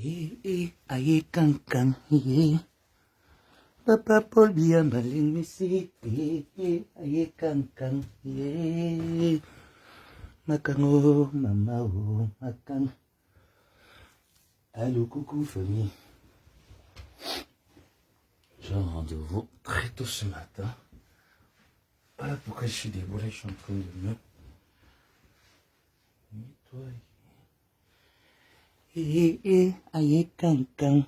Aye cancan, Papa Paul bien malin messi, aye cancan, Macango, mama oh, macan. Allô, coucou famille. J'ai un rendez-vous très tôt ce matin. Voilà pourquoi je suis déboulé, je suis en train de me nettoyer. Aye cancan,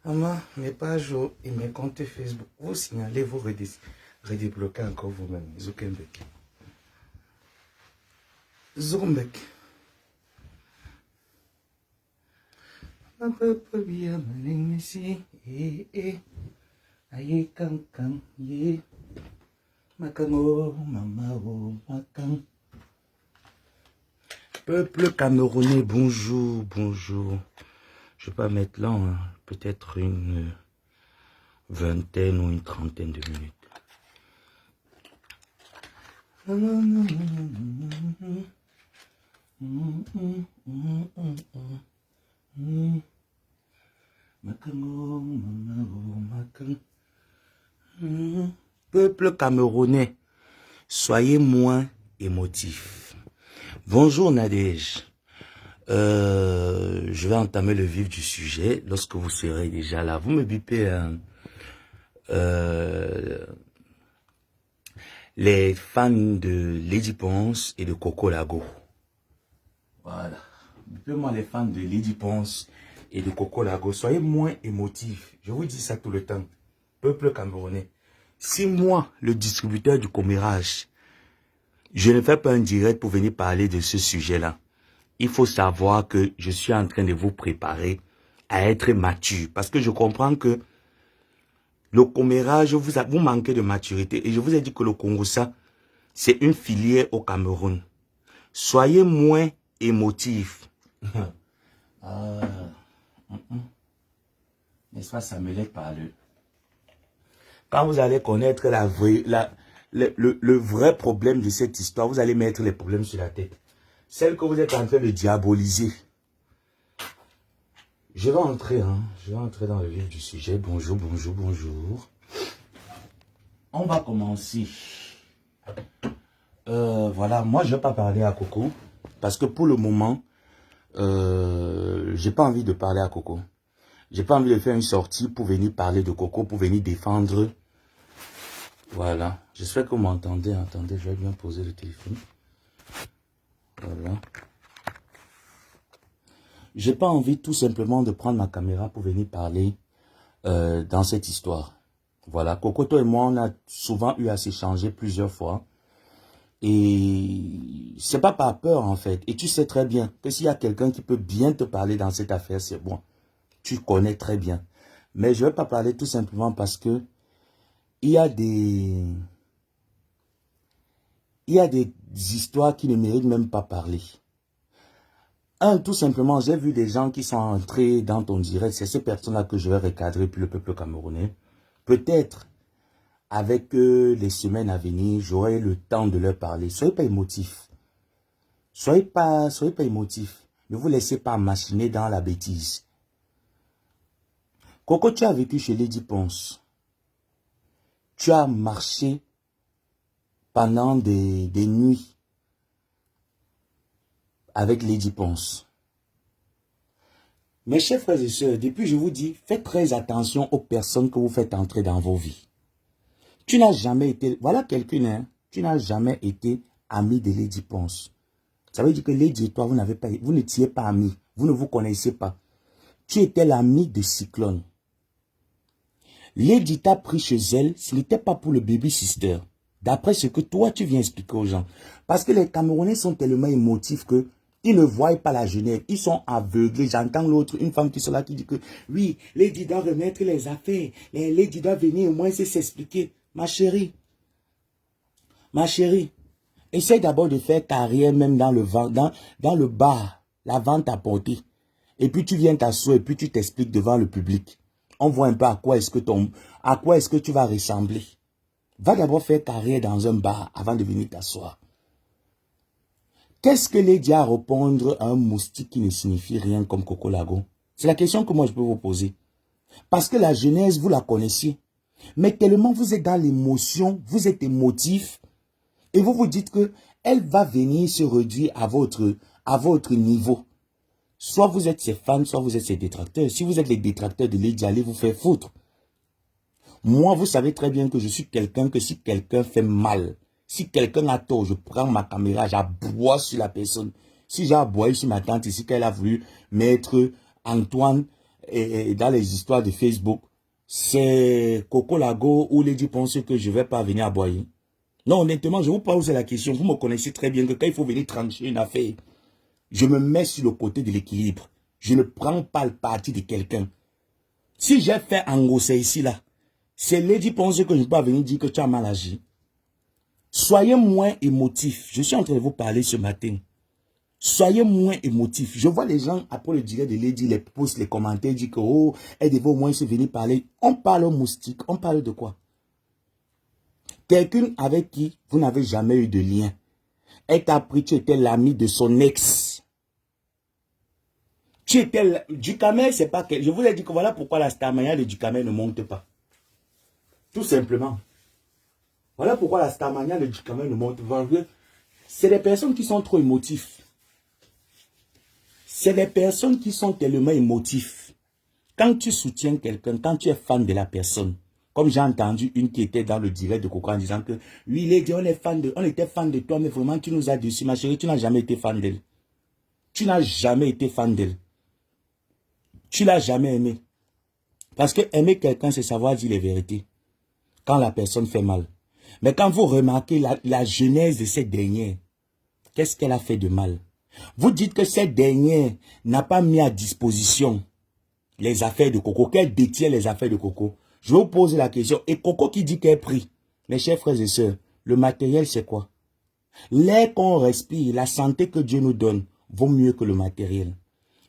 Maman, mes pages et mes comptes Facebook, vous signalez, vous redébloquez encore vous-même. Zuckerberg. Zuckerberg. Papa Paul bien malin messi, aye cancan, Macango, mama oh, macan. Peuple camerounais, bonjour, bonjour. Je vais pas mettre là, hein, peut-être une vingtaine ou une trentaine de minutes. Peuple camerounais, soyez moins émotifs. Bonjour Nadège. Je vais entamer le vif du sujet lorsque vous serez déjà là. Vous me bipez les fans de Lady Ponce et de Coco Lago. Voilà. Bipez-moi les fans de Lady Ponce et de Coco Lago. Soyez moins émotifs. Je vous dis ça tout le temps. Peuple camerounais. Si moi, le distributeur du commérage, je ne fais pas un direct pour venir parler de ce sujet-là, il faut savoir que je suis en train de vous préparer à être mature. Parce que je comprends que le commérage, vous manquez de maturité. Et je vous ai dit que le Congossa, c'est une filière au Cameroun. Soyez moins émotifs. N'est-ce pas, ça me lève par le... Quand vous allez connaître le vrai problème de cette histoire, vous allez mettre les problèmes sur la tête. Celle que vous êtes en train de diaboliser. Je vais entrer dans le vif du sujet. Bonjour, bonjour, bonjour. On va commencer. Voilà, moi je ne vais pas parler à Coco. Parce que pour le moment, j'ai pas envie de parler à Coco. J'ai pas envie de faire une sortie pour venir parler de Coco, pour venir défendre. Voilà. J'espère que vous m'entendez. Attendez, je vais bien poser le téléphone. Voilà. J'ai pas envie tout simplement de prendre ma caméra pour venir parler dans cette histoire. Voilà. Cocoto et moi, on a souvent eu à s'échanger plusieurs fois. Et c'est pas par peur en fait. Et tu sais très bien que s'il y a quelqu'un qui peut bien te parler dans cette affaire, c'est bon. Tu connais très bien. Mais je vais pas parler tout simplement parce que il y a des histoires qui ne méritent même pas parler. Tout simplement, j'ai vu des gens qui sont entrés dans ton direct. C'est ces personnes-là que je vais recadrer pour le peuple camerounais. Peut-être, avec les semaines à venir, j'aurai le temps de leur parler. Soyez pas émotifs. Soyez pas émotifs. Ne vous laissez pas machiner dans la bêtise. Coco, tu as vécu chez Lady Ponce. Tu as marché pendant des nuits avec Lady Ponce. Mes chers frères et sœurs, depuis je vous dis, faites très attention aux personnes que vous faites entrer dans vos vies. Tu n'as jamais été, voilà quelqu'un, hein, tu n'as jamais été ami de Lady Ponce. Ça veut dire que Lady et toi, vous n'étiez pas amis, vous ne vous connaissez pas. Tu étais l'ami de Cyclone. Lady t'a pris chez elle, ce n'était pas pour le baby sister. D'après ce que toi, tu viens expliquer aux gens. Parce que les Camerounais sont tellement émotifs que ils ne voient pas la jeunesse. Ils sont aveuglés. J'entends l'autre, une femme qui est là, qui dit que oui, Lady doit remettre les affaires. Lady doit venir au moins s'expliquer. Ma chérie, essaye d'abord de faire carrière même dans le bar, la vente à porter. Et puis tu viens t'asseoir et puis tu t'expliques devant le public. On voit un peu à quoi est-ce que tu vas ressembler. Va d'abord faire carrière dans un bar avant de venir t'asseoir. Qu'est-ce que Lady a à répondre à un moustique qui ne signifie rien comme Coco Lago? C'est la question que moi je peux vous poser. Parce que la jeunesse, vous la connaissiez. Mais tellement vous êtes dans l'émotion, vous êtes émotif, et vous vous dites que elle va venir se réduire à votre niveau. Soit vous êtes ses fans, soit vous êtes ses détracteurs. Si vous êtes les détracteurs de Lady, allez vous faire foutre. Moi, vous savez très bien que je suis quelqu'un que si quelqu'un fait mal, si quelqu'un a tort, je prends ma caméra, j'aboie sur la personne. Si j'ai aboyé sur ma tante ici, qu'elle a voulu mettre Antoine dans les histoires de Facebook, c'est Coco Lago ou Lady pense que je ne vais pas venir aboyer. Non, honnêtement, je vous pose la question. Vous me connaissez très bien que quand il faut venir trancher une affaire, je me mets sur le côté de l'équilibre. Je ne prends pas le parti de quelqu'un. Si j'ai fait engosser ici, là, c'est Lady pense que je ne peux pas venir dire que tu as mal agi. Soyez moins émotif. Je suis en train de vous parler ce matin. Soyez moins émotif. Je vois les gens, après le direct de Lady, les posts, les commentaires, disent que, oh, elle devait au moins se venir parler. On parle au moustique. On parle de quoi? Quelqu'un avec qui vous n'avez jamais eu de lien. Elle t'a appris, tu étais l'ami de son ex. Tu étais... Ducamel, c'est pas... Je vous ai dit que voilà pourquoi la Starmania de Ducamel ne monte pas. Tout simplement. Voilà pourquoi la Starmania de Ducamel ne monte pas. C'est des personnes qui sont trop émotifs. C'est des personnes qui sont tellement émotifs. Quand tu soutiens quelqu'un, quand tu es fan de la personne, comme j'ai entendu une qui était dans le direct de Coco en disant que oui, Lady, on était fan de toi, mais vraiment tu nous as déçus. Ma chérie, tu n'as jamais été fan d'elle. Tu n'as jamais été fan d'elle. Tu l'as jamais aimé. Parce que aimer quelqu'un, c'est savoir dire les vérités. Quand la personne fait mal. Mais quand vous remarquez la genèse de cette dernière, qu'est-ce qu'elle a fait de mal? Vous dites que cette dernière n'a pas mis à disposition les affaires de Coco, qu'elle détient les affaires de Coco. Je vais vous poser la question. Et Coco qui dit qu'elle prie. Mes chers frères et sœurs, le matériel c'est quoi? L'air qu'on respire, la santé que Dieu nous donne, vaut mieux que le matériel.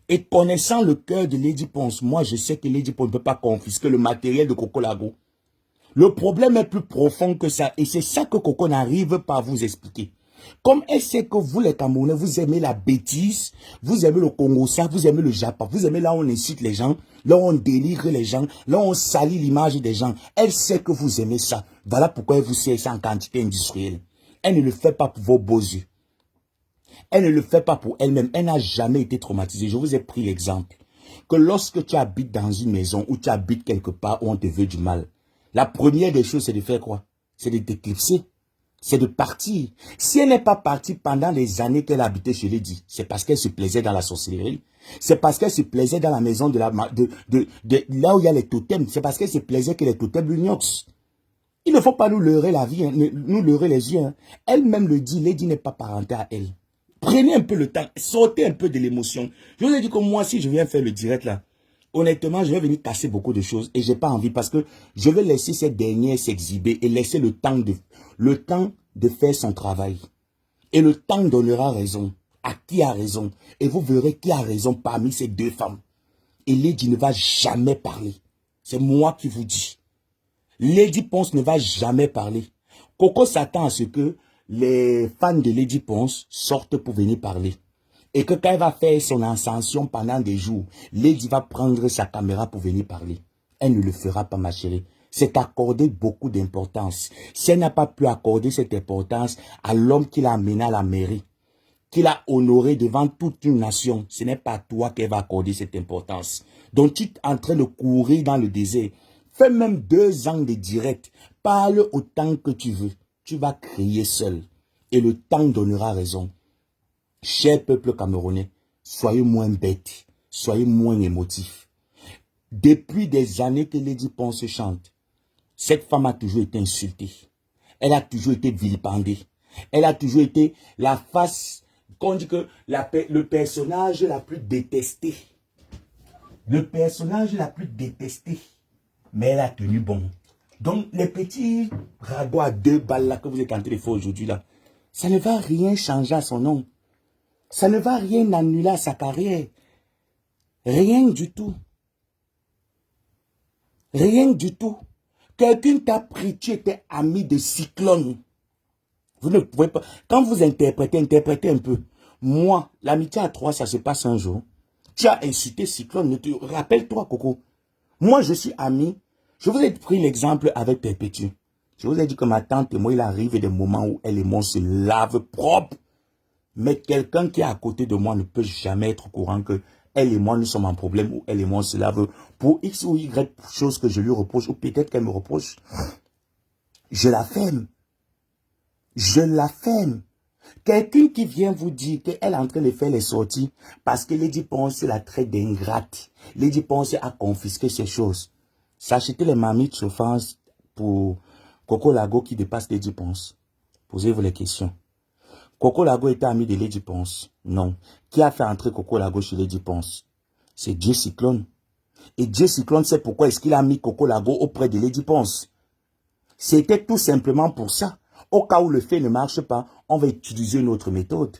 Et connaissant le cœur de Lady Ponce, moi je sais que Lady Ponce ne peut pas confisquer le matériel de Coco Lago. Le problème est plus profond que ça. Et c'est ça que Coco n'arrive pas à vous expliquer. Comme elle sait que vous les Camerounais, vous aimez la bêtise, vous aimez le Congo-Ça, vous aimez le Japon, vous aimez là où on incite les gens, là où on délivre les gens, là où on salit l'image des gens. Elle sait que vous aimez ça. Voilà pourquoi elle vous sert ça en quantité industrielle. Elle ne le fait pas pour vos beaux yeux. Elle ne le fait pas pour elle-même. Elle n'a jamais été traumatisée. Je vous ai pris l'exemple que lorsque tu habites dans une maison ou tu habites quelque part où on te veut du mal, la première des choses, c'est de faire quoi? C'est de t'éclipser. C'est de partir. Si elle n'est pas partie pendant les années qu'elle habitait chez Lady, c'est parce qu'elle se plaisait dans la sorcellerie. C'est parce qu'elle se plaisait dans la maison de là où il y a les totems. C'est parce qu'elle se plaisait que les totems l'ignoxent. Il ne faut pas nous leurrer la vie, hein, nous leurrer les yeux. Hein. Elle-même le dit, Lady n'est pas parentée à elle. Prenez un peu le temps, sortez un peu de l'émotion. Je vous ai dit que moi, si je viens faire le direct là, honnêtement, je vais venir casser beaucoup de choses et j'ai pas envie parce que je vais laisser cette dernière s'exhiber et laisser le temps de faire son travail. Et le temps donnera raison à qui a raison. Et vous verrez qui a raison parmi ces deux femmes. Et Lady ne va jamais parler. C'est moi qui vous dis. Lady Ponce ne va jamais parler. Coco s'attend à ce que les fans de Lady Ponce sortent pour venir parler. Et que quand elle va faire son ascension pendant des jours, Lady va prendre sa caméra pour venir parler. Elle ne le fera pas, ma chérie. C'est accorder beaucoup d'importance. Si elle n'a pas pu accorder cette importance à l'homme qui l'a amené à la mairie, qui l'a honoré devant toute une nation, ce n'est pas à toi qu'elle va accorder cette importance. Donc tu es en train de courir dans le désert. Fais même 2 ans de direct. Parle autant que tu veux. Tu vas crier seul. Et le temps donnera raison. Cher peuple camerounais, soyez moins bêtes, soyez moins émotifs. Depuis des années que Lady Ponce chante, cette femme a toujours été insultée. Elle a toujours été vilipendée. Elle a toujours été la face, qu'on dit que le personnage la plus détesté. Le personnage la plus détesté. Mais elle a tenu bon. Donc, les petits ragots à 2 balles là que vous êtes en train de faire aujourd'hui là, ça ne va rien changer à son nom. Ça ne va rien annuler à sa carrière. Rien du tout. Rien du tout. Quelqu'un t'a pris, tu étais ami de Cyclone. Vous ne pouvez pas. Quand vous interprétez un peu. Moi, l'amitié à 3, ça se passe un jour. Tu as insulté Cyclone. Rappelle-toi, Coco. Moi, je suis ami. Je vous ai pris l'exemple avec Perpétue. Je vous ai dit que ma tante et moi, il arrive des moments où elle et moi se lavent propre. Mais quelqu'un qui est à côté de moi ne peut jamais être au courant que elle et moi, nous sommes en problème, ou elle et moi, on se lave pour X ou Y chose que je lui reproche, ou peut-être qu'elle me reproche. Je la ferme. Je la ferme. Quelqu'un qui vient vous dire qu'elle est en train de faire les sorties parce que Lady Ponce la traite d'ingrate. Lady Ponce a confisqué ces choses. S'acheter les marmites chauffantes pour Coco Lago qui dépasse Lady Ponce. Posez-vous les questions. Coco Lago était ami de Lady Ponce? Non. Qui a fait entrer Coco Lago chez Lady Ponce? C'est Dieu Cyclone. Et Dieu Cyclone sait pourquoi est-ce qu'il a mis Coco Lago auprès de Lady Ponce. C'était tout simplement pour ça. Au cas où le fait ne marche pas, on va utiliser une autre méthode.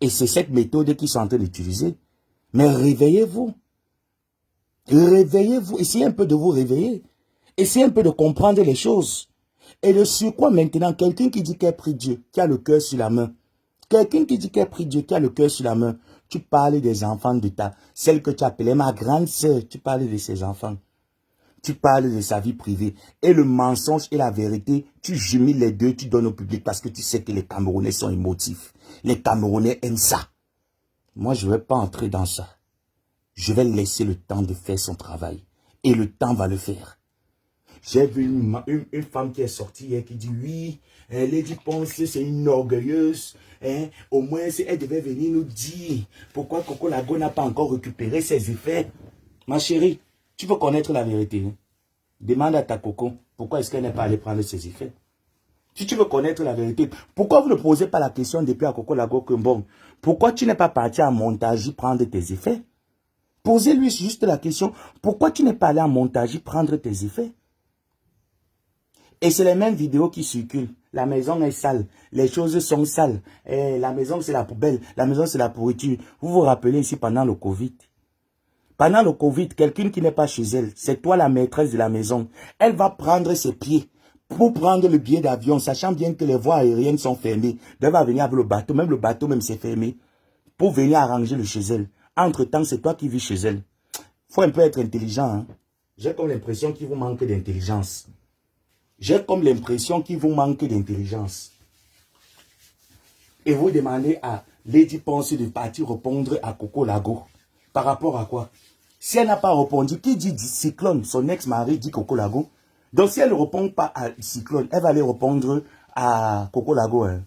Et c'est cette méthode qu'ils sont en train d'utiliser. Mais réveillez-vous. Réveillez-vous. Essayez un peu de vous réveiller. Essayez un peu de comprendre les choses. Et de sur quoi maintenant, quelqu'un qui dit qu'il a pris Dieu, qui a le cœur sur la main. Quelqu'un qui dit qu'il a pris Dieu, qui a le cœur sur la main. Tu parles des enfants de celle que tu appelais ma grande sœur. Tu parles de ses enfants. Tu parles de sa vie privée. Et le mensonge et la vérité, tu jumeles les deux, tu donnes au public parce que tu sais que les Camerounais sont émotifs. Les Camerounais aiment ça. Moi, je ne vais pas entrer dans ça. Je vais laisser le temps de faire son travail. Et le temps va le faire. J'ai vu une femme qui est sortie hier qui dit oui, Lady Ponce, c'est une orgueilleuse. Au moins, elle devait venir nous dire pourquoi Coco Lago n'a pas encore récupéré ses effets. Ma chérie, tu veux connaître la vérité. Hein? Demande à ta Coco pourquoi est-ce qu'elle n'est pas allée prendre ses effets. Si tu veux connaître la vérité, pourquoi vous ne posez pas la question depuis à Coco Lago que bon, pourquoi tu n'es pas parti à Montagy prendre tes effets? Posez-lui juste la question, pourquoi tu n'es pas allé à Montagy prendre tes effets? Et c'est les mêmes vidéos qui circulent. La maison est sale, les choses sont sales, la maison c'est la poubelle, la maison c'est la pourriture. Vous vous rappelez ici pendant le Covid. Pendant le Covid, quelqu'un qui n'est pas chez elle, c'est toi la maîtresse de la maison. Elle va prendre ses pieds pour prendre le billet d'avion, sachant bien que les voies aériennes sont fermées. Elle va venir avec le bateau même c'est fermé, pour venir arranger le chez elle. Entre-temps, c'est toi qui vis chez elle. Faut un peu être intelligent. Hein? J'ai comme l'impression qu'il vous manque d'intelligence. J'ai comme l'impression qu'il vous manque d'intelligence. Et vous demandez à Lady Ponce de partir répondre à Coco Lago. Par rapport à quoi? Si elle n'a pas répondu, qui dit Cyclone? Son ex-mari dit Coco Lago. Donc si elle ne répond pas à Cyclone, elle va aller répondre à Coco Lago. Hein.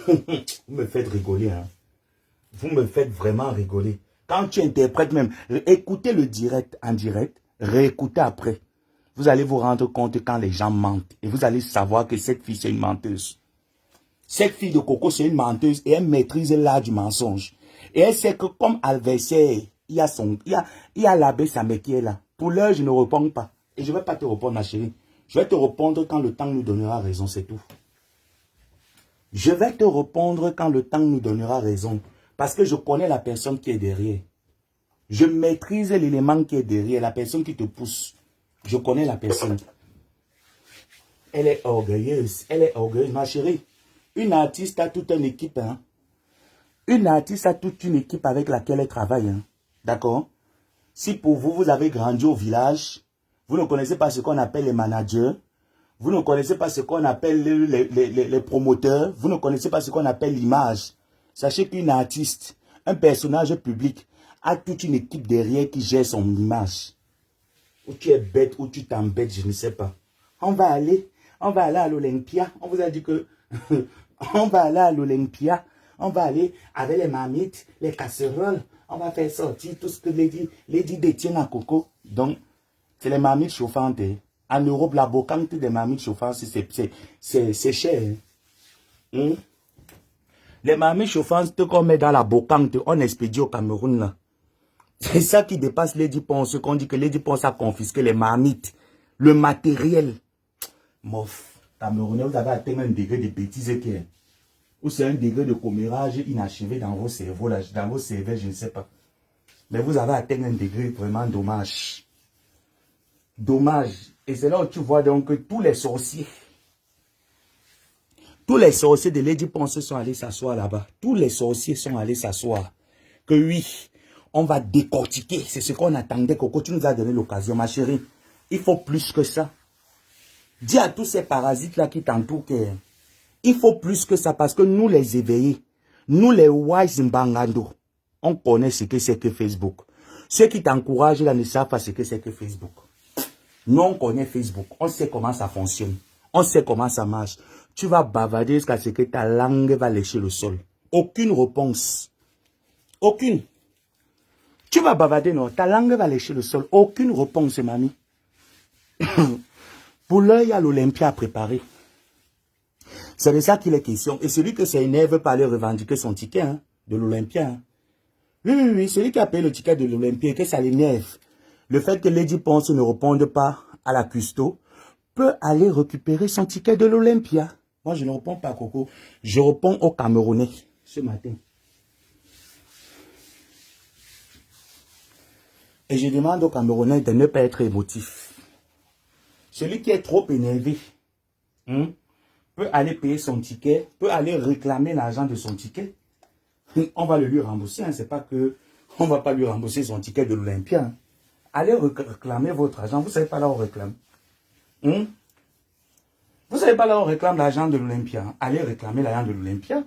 Vous me faites rigoler. Hein. Vous me faites vraiment rigoler. Quand tu interprètes même, écoutez le direct en direct, réécoutez après. Vous allez vous rendre compte quand les gens mentent. Et vous allez savoir que cette fille, c'est une menteuse. Cette fille de Coco, c'est une menteuse et elle maîtrise l'art du mensonge. Et elle sait que comme adversaire, il y a l'abbé Samé qui est là. Pour l'heure, je ne réponds pas. Et je ne vais pas te répondre, ma chérie. Je vais te répondre quand le temps nous donnera raison, c'est tout. Je vais te répondre quand le temps nous donnera raison. Parce que je connais la personne qui est derrière. Je maîtrise l'élément qui est derrière, la personne qui te pousse. Je connais la personne. Elle est orgueilleuse, ma chérie. Une artiste a toute une équipe. Hein. Une artiste a toute une équipe avec laquelle elle travaille. Hein. D'accord? Si pour vous, vous avez grandi au village, vous ne connaissez pas ce qu'on appelle les managers, vous ne connaissez pas ce qu'on appelle les promoteurs, vous ne connaissez pas ce qu'on appelle l'image. Sachez qu'une artiste, un personnage public, a toute une équipe derrière qui gère son image. Ou tu es bête, ou tu t'embêtes, je ne sais pas. On va aller à l'Olympia. On vous a dit que on va aller à l'Olympia. On va aller avec les marmites, les casseroles. On va faire sortir tout ce que Lady détient à Coco. Donc, c'est les marmites chauffantes. En Europe, la bocante des marmites chauffantes, c'est cher. Hein? Les marmites chauffantes qu'on met dans la bocante, on expédie au Cameroun. Là. C'est ça qui dépasse Lady Ponce. Qu'on dit que Lady Ponce a confisqué les marmites. Le matériel. Mof. Camerounais, vous avez atteint un degré de bêtise qui est. Ou c'est un degré de commérage inachevé dans vos cerveaux. Là, dans vos cerveaux, je ne sais pas. Mais vous avez atteint un degré vraiment dommage. Dommage. Et c'est là où tu vois donc que tous les sorciers Tous les sorciers de Lady Ponce sont allés s'asseoir là-bas. Tous les sorciers sont allés s'asseoir. Que oui, on va décortiquer. C'est ce qu'on attendait, Coco. Tu nous as donné l'occasion, ma chérie. Il faut plus que ça. Dis à tous ces parasites-là qui t'entourent il faut plus que ça parce que nous les éveillés, nous les wise mbangando, on connaît ce que c'est que Facebook. Ceux qui t'encouragent là ne savent pas ce que c'est que Facebook. Nous on connaît Facebook, on sait comment ça fonctionne, on sait comment ça marche. Tu vas bavarder jusqu'à ce que ta langue va lécher le sol. Aucune réponse. Aucune. Tu vas bavarder, non, ta langue va lécher le sol. Aucune réponse, mamie. Pour l'heure, il y a l'Olympia à préparer. C'est de ça qu'il est question. Et celui que ça énerve veut pas aller revendiquer son ticket hein, de l'Olympia. Hein. Oui, celui qui a payé le ticket de l'Olympia et que ça l'énerve. Le fait que Lady Ponce ne réponde pas à la custo peut aller récupérer son ticket de l'Olympia. Moi, je ne réponds pas à Coco. Je réponds aux Camerounais ce matin. Et je demande aux Camerounais de ne pas être émotifs. Celui qui est trop énervé, peut aller payer son ticket, peut aller réclamer l'argent de son ticket. On va le lui rembourser. Hein. C'est pas que on va pas lui rembourser son ticket de l'Olympia. Hein. Allez réclamer votre argent. Vous savez pas là où on réclame. Vous savez pas là où on réclame l'argent de l'Olympia. Hein. Allez réclamer l'argent de l'Olympia.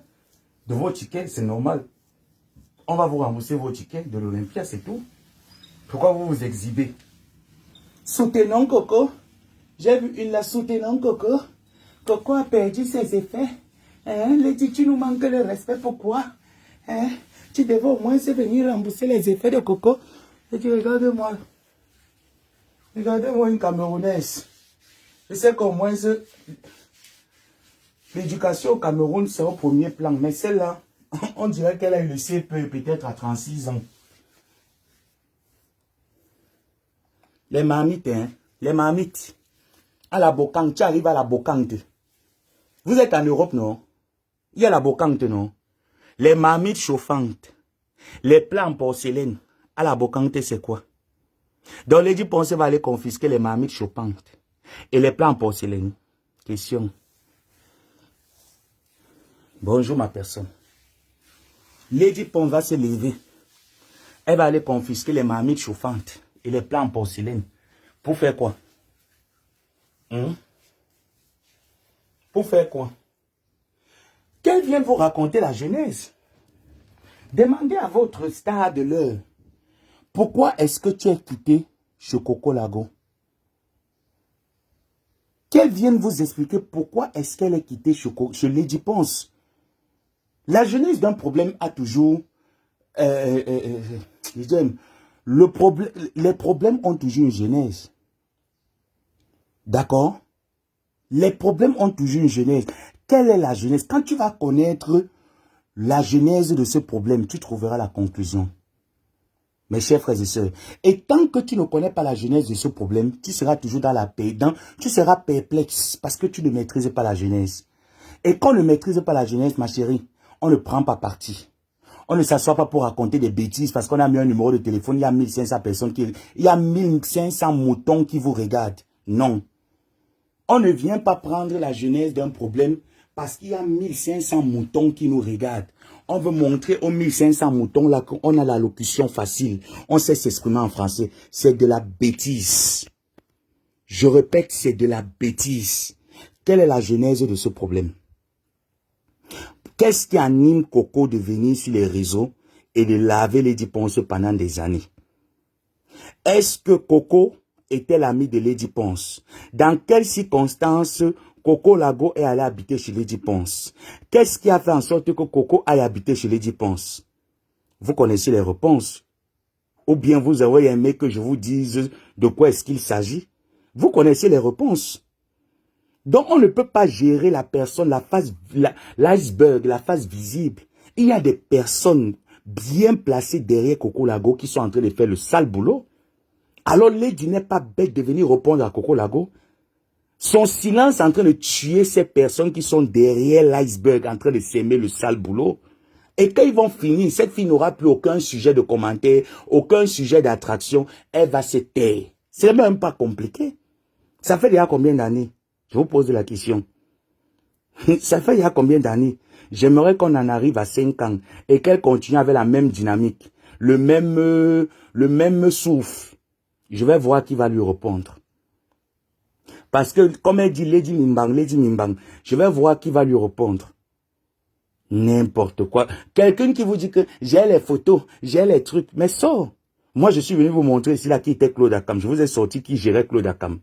De vos tickets, c'est normal. On va vous rembourser vos tickets de l'Olympia, c'est tout. Pourquoi vous vous exhibez? Soutenons Coco. J'ai vu une la soutenons Coco. Coco a perdu ses effets. Hein? Lady, tu nous manques le respect. Pourquoi? Hein? Tu devais au moins se venir rembourser les effets de Coco. Et tu regarde-moi. Regardez-moi une Camerounaise. Je sais qu'au moins l'éducation au Cameroun c'est au premier plan. Mais celle-là, on dirait qu'elle a eu le CPE peut-être à 36 ans. Les marmites, hein? Les marmites. À la Bokang, tu arrives à la Bokang. Vous êtes en Europe, non? Il y a la Bokang, non? Les marmites chauffantes. Les plats en porcelaine. À la Bokang, c'est quoi? Donc, Lady Ponce va aller confisquer les marmites chauffantes. Et les plats en porcelaine. Question. Bonjour, ma personne. Lady Ponce va se lever. Elle va aller confisquer les marmites chauffantes. Et les plats en porcelaine. Pour faire quoi? Pour faire quoi? Qu'elle vienne vous raconter la genèse. Demandez à votre star de l'heure. Pourquoi est-ce que tu es quitté chez Coco Lago? Qu'elle vienne vous expliquer pourquoi est-ce qu'elle est quittée chez Lady Ponce. La genèse d'un problème a toujours... les problèmes ont toujours une genèse. D'accord? Les problèmes ont toujours une genèse. Quelle est la genèse? Quand tu vas connaître la genèse de ce problème, tu trouveras la conclusion. Mes chers frères et sœurs. Et tant que tu ne connais pas la genèse de ce problème, tu seras toujours dans la paix. Tu seras perplexe parce que tu ne maîtrises pas la genèse. Et quand on ne maîtrise pas la genèse, ma chérie, on ne prend pas parti. On ne s'assoit pas pour raconter des bêtises parce qu'on a mis un numéro de téléphone, il y a 1500 personnes il y a 1500 moutons qui vous regardent. Non. On ne vient pas prendre la genèse d'un problème parce qu'il y a 1500 moutons qui nous regardent. On veut montrer aux 1500 moutons là qu'on a la locution facile. On sait s'exprimer en français. C'est de la bêtise. Je répète, c'est de la bêtise. Quelle est la genèse de ce problème? Qu'est-ce qui anime Coco de venir sur les réseaux et de laver Lady Ponce pendant des années? Est-ce que Coco était l'ami de Lady Ponce? Dans quelles circonstances Coco Lago est allé habiter chez Lady Ponce? Qu'est-ce qui a fait en sorte que Coco aille habiter chez Lady Ponce? Vous connaissez les réponses. Ou bien vous aurez aimé que je vous dise de quoi est-ce qu'il s'agit? Vous connaissez les réponses. Donc on ne peut pas gérer la personne, l'iceberg, la face visible. Il y a des personnes bien placées derrière Coco Lago qui sont en train de faire le sale boulot. Alors Lady n'est pas bête de venir répondre à Coco Lago. Son silence est en train de tuer ces personnes qui sont derrière l'iceberg, en train de s'aimer le sale boulot. Et quand ils vont finir, cette fille n'aura plus aucun sujet de commentaire, aucun sujet d'attraction. Elle va se taire. C'est même pas compliqué. Ça fait déjà combien d'années? Je vous pose la question. Ça fait il y a combien d'années? J'aimerais qu'on en arrive à 5 ans et qu'elle continue avec la même dynamique, le même souffle. Je vais voir qui va lui répondre. Parce que, comme elle dit, Lady Mimbang, je vais voir qui va lui répondre. N'importe quoi. Quelqu'un qui vous dit que j'ai les photos, j'ai les trucs, mais sors. Moi, je suis venu vous montrer ici là qui était Claude Akam. Je vous ai sorti qui gérait Claude Akam.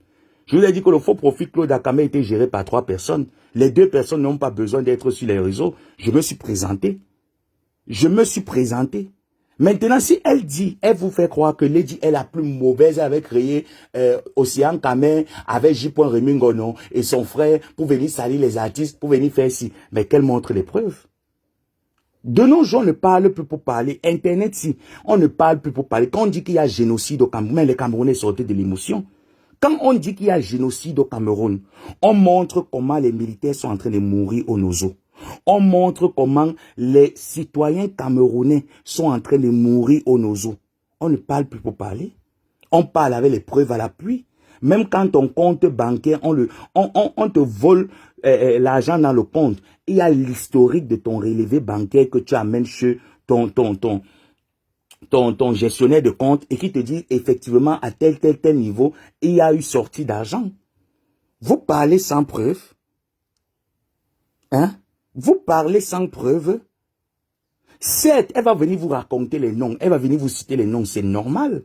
Je vous ai dit que le faux profit Claude Akam a été géré par 3 personnes. Les 2 personnes n'ont pas besoin d'être sur les réseaux. Je me suis présenté. Maintenant, si elle dit, elle vous fait croire que Lady est la plus mauvaise, elle avait créé Océan Kamer avec J. Remingono et son frère pour venir salir les artistes, pour venir faire ci. Mais qu'elle montre les preuves. De nos jours, on ne parle plus pour parler. Internet, si, on ne parle plus pour parler. Quand on dit qu'il y a génocide au Cameroun, mais les Camerounais sortaient de l'émotion. Quand on dit qu'il y a génocide au Cameroun, on montre comment les militaires sont en train de mourir au Nozo. On montre comment les citoyens camerounais sont en train de mourir au Nozo. On ne parle plus pour parler. On parle avec les preuves à l'appui. Même quand ton compte bancaire, on te vole l'argent dans le compte. Il y a l'historique de ton relevé bancaire que tu amènes chez ton gestionnaire de compte et qui te dit effectivement à tel niveau, il y a eu sortie d'argent. Vous parlez sans preuve. Hein? Vous parlez sans preuve. Certes, elle va venir vous raconter les noms. Elle va venir vous citer les noms. C'est normal.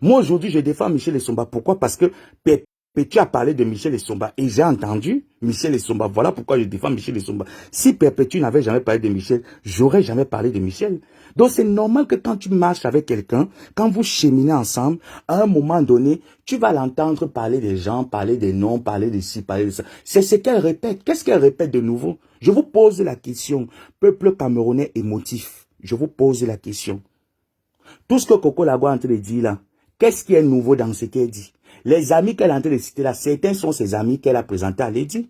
Moi, aujourd'hui, je défends Michel Essomba. Pourquoi? Parce que Perpétue a parlé de Michel Essomba. Et j'ai entendu Michel Essomba. Voilà pourquoi je défends Michel Essomba. Si Perpétue n'avait jamais parlé de Michel, j'aurais jamais parlé de Michel. Donc, c'est normal que quand tu marches avec quelqu'un, quand vous cheminez ensemble, à un moment donné, tu vas l'entendre parler des gens, parler des noms, parler de ci, parler de ça. C'est ce qu'elle répète. Qu'est-ce qu'elle répète de nouveau? Je vous pose la question. Peuple camerounais émotif. Je vous pose la question. Tout ce que Coco Lago est en train de dire là, qu'est-ce qui est nouveau dans ce qu'elle dit? Les amis qu'elle est en train de citer là, certains sont ses amis qu'elle a présentés à Lady.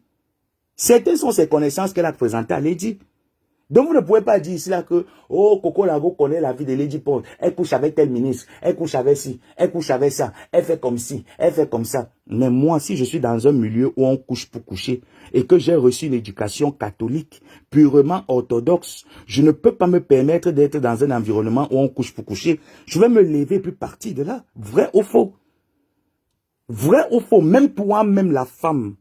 Certains sont ses connaissances qu'elle a présentées à Lady. Donc vous ne pouvez pas dire ici là que, oh, Coco Lago connaît la vie de Lady Paul. Elle couche avec tel ministre, elle couche avec ci, elle couche avec ça, elle fait comme ci, elle fait comme ça. Mais moi, si je suis dans un milieu où on couche pour coucher et que j'ai reçu une éducation catholique, purement orthodoxe, je ne peux pas me permettre d'être dans un environnement où on couche pour coucher. Je vais me lever et puis partir de là. Vrai ou faux? Vrai ou faux? Même toi, même la femme.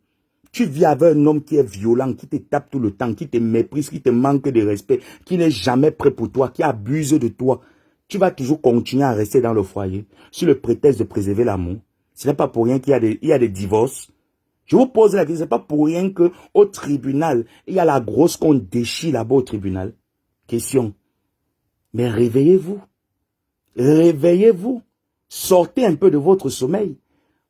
Tu vis avec un homme qui est violent, qui te tape tout le temps, qui te méprise, qui te manque de respect, qui n'est jamais prêt pour toi, qui abuse de toi. Tu vas toujours continuer à rester dans le foyer, sous le prétexte de préserver l'amour. Ce n'est pas pour rien qu'il y a des divorces. Je vous pose la question, ce n'est pas pour rien qu'au tribunal, il y a la grosse qu'on déchire là-bas au tribunal. Question. Mais réveillez-vous. Réveillez-vous. Sortez un peu de votre sommeil.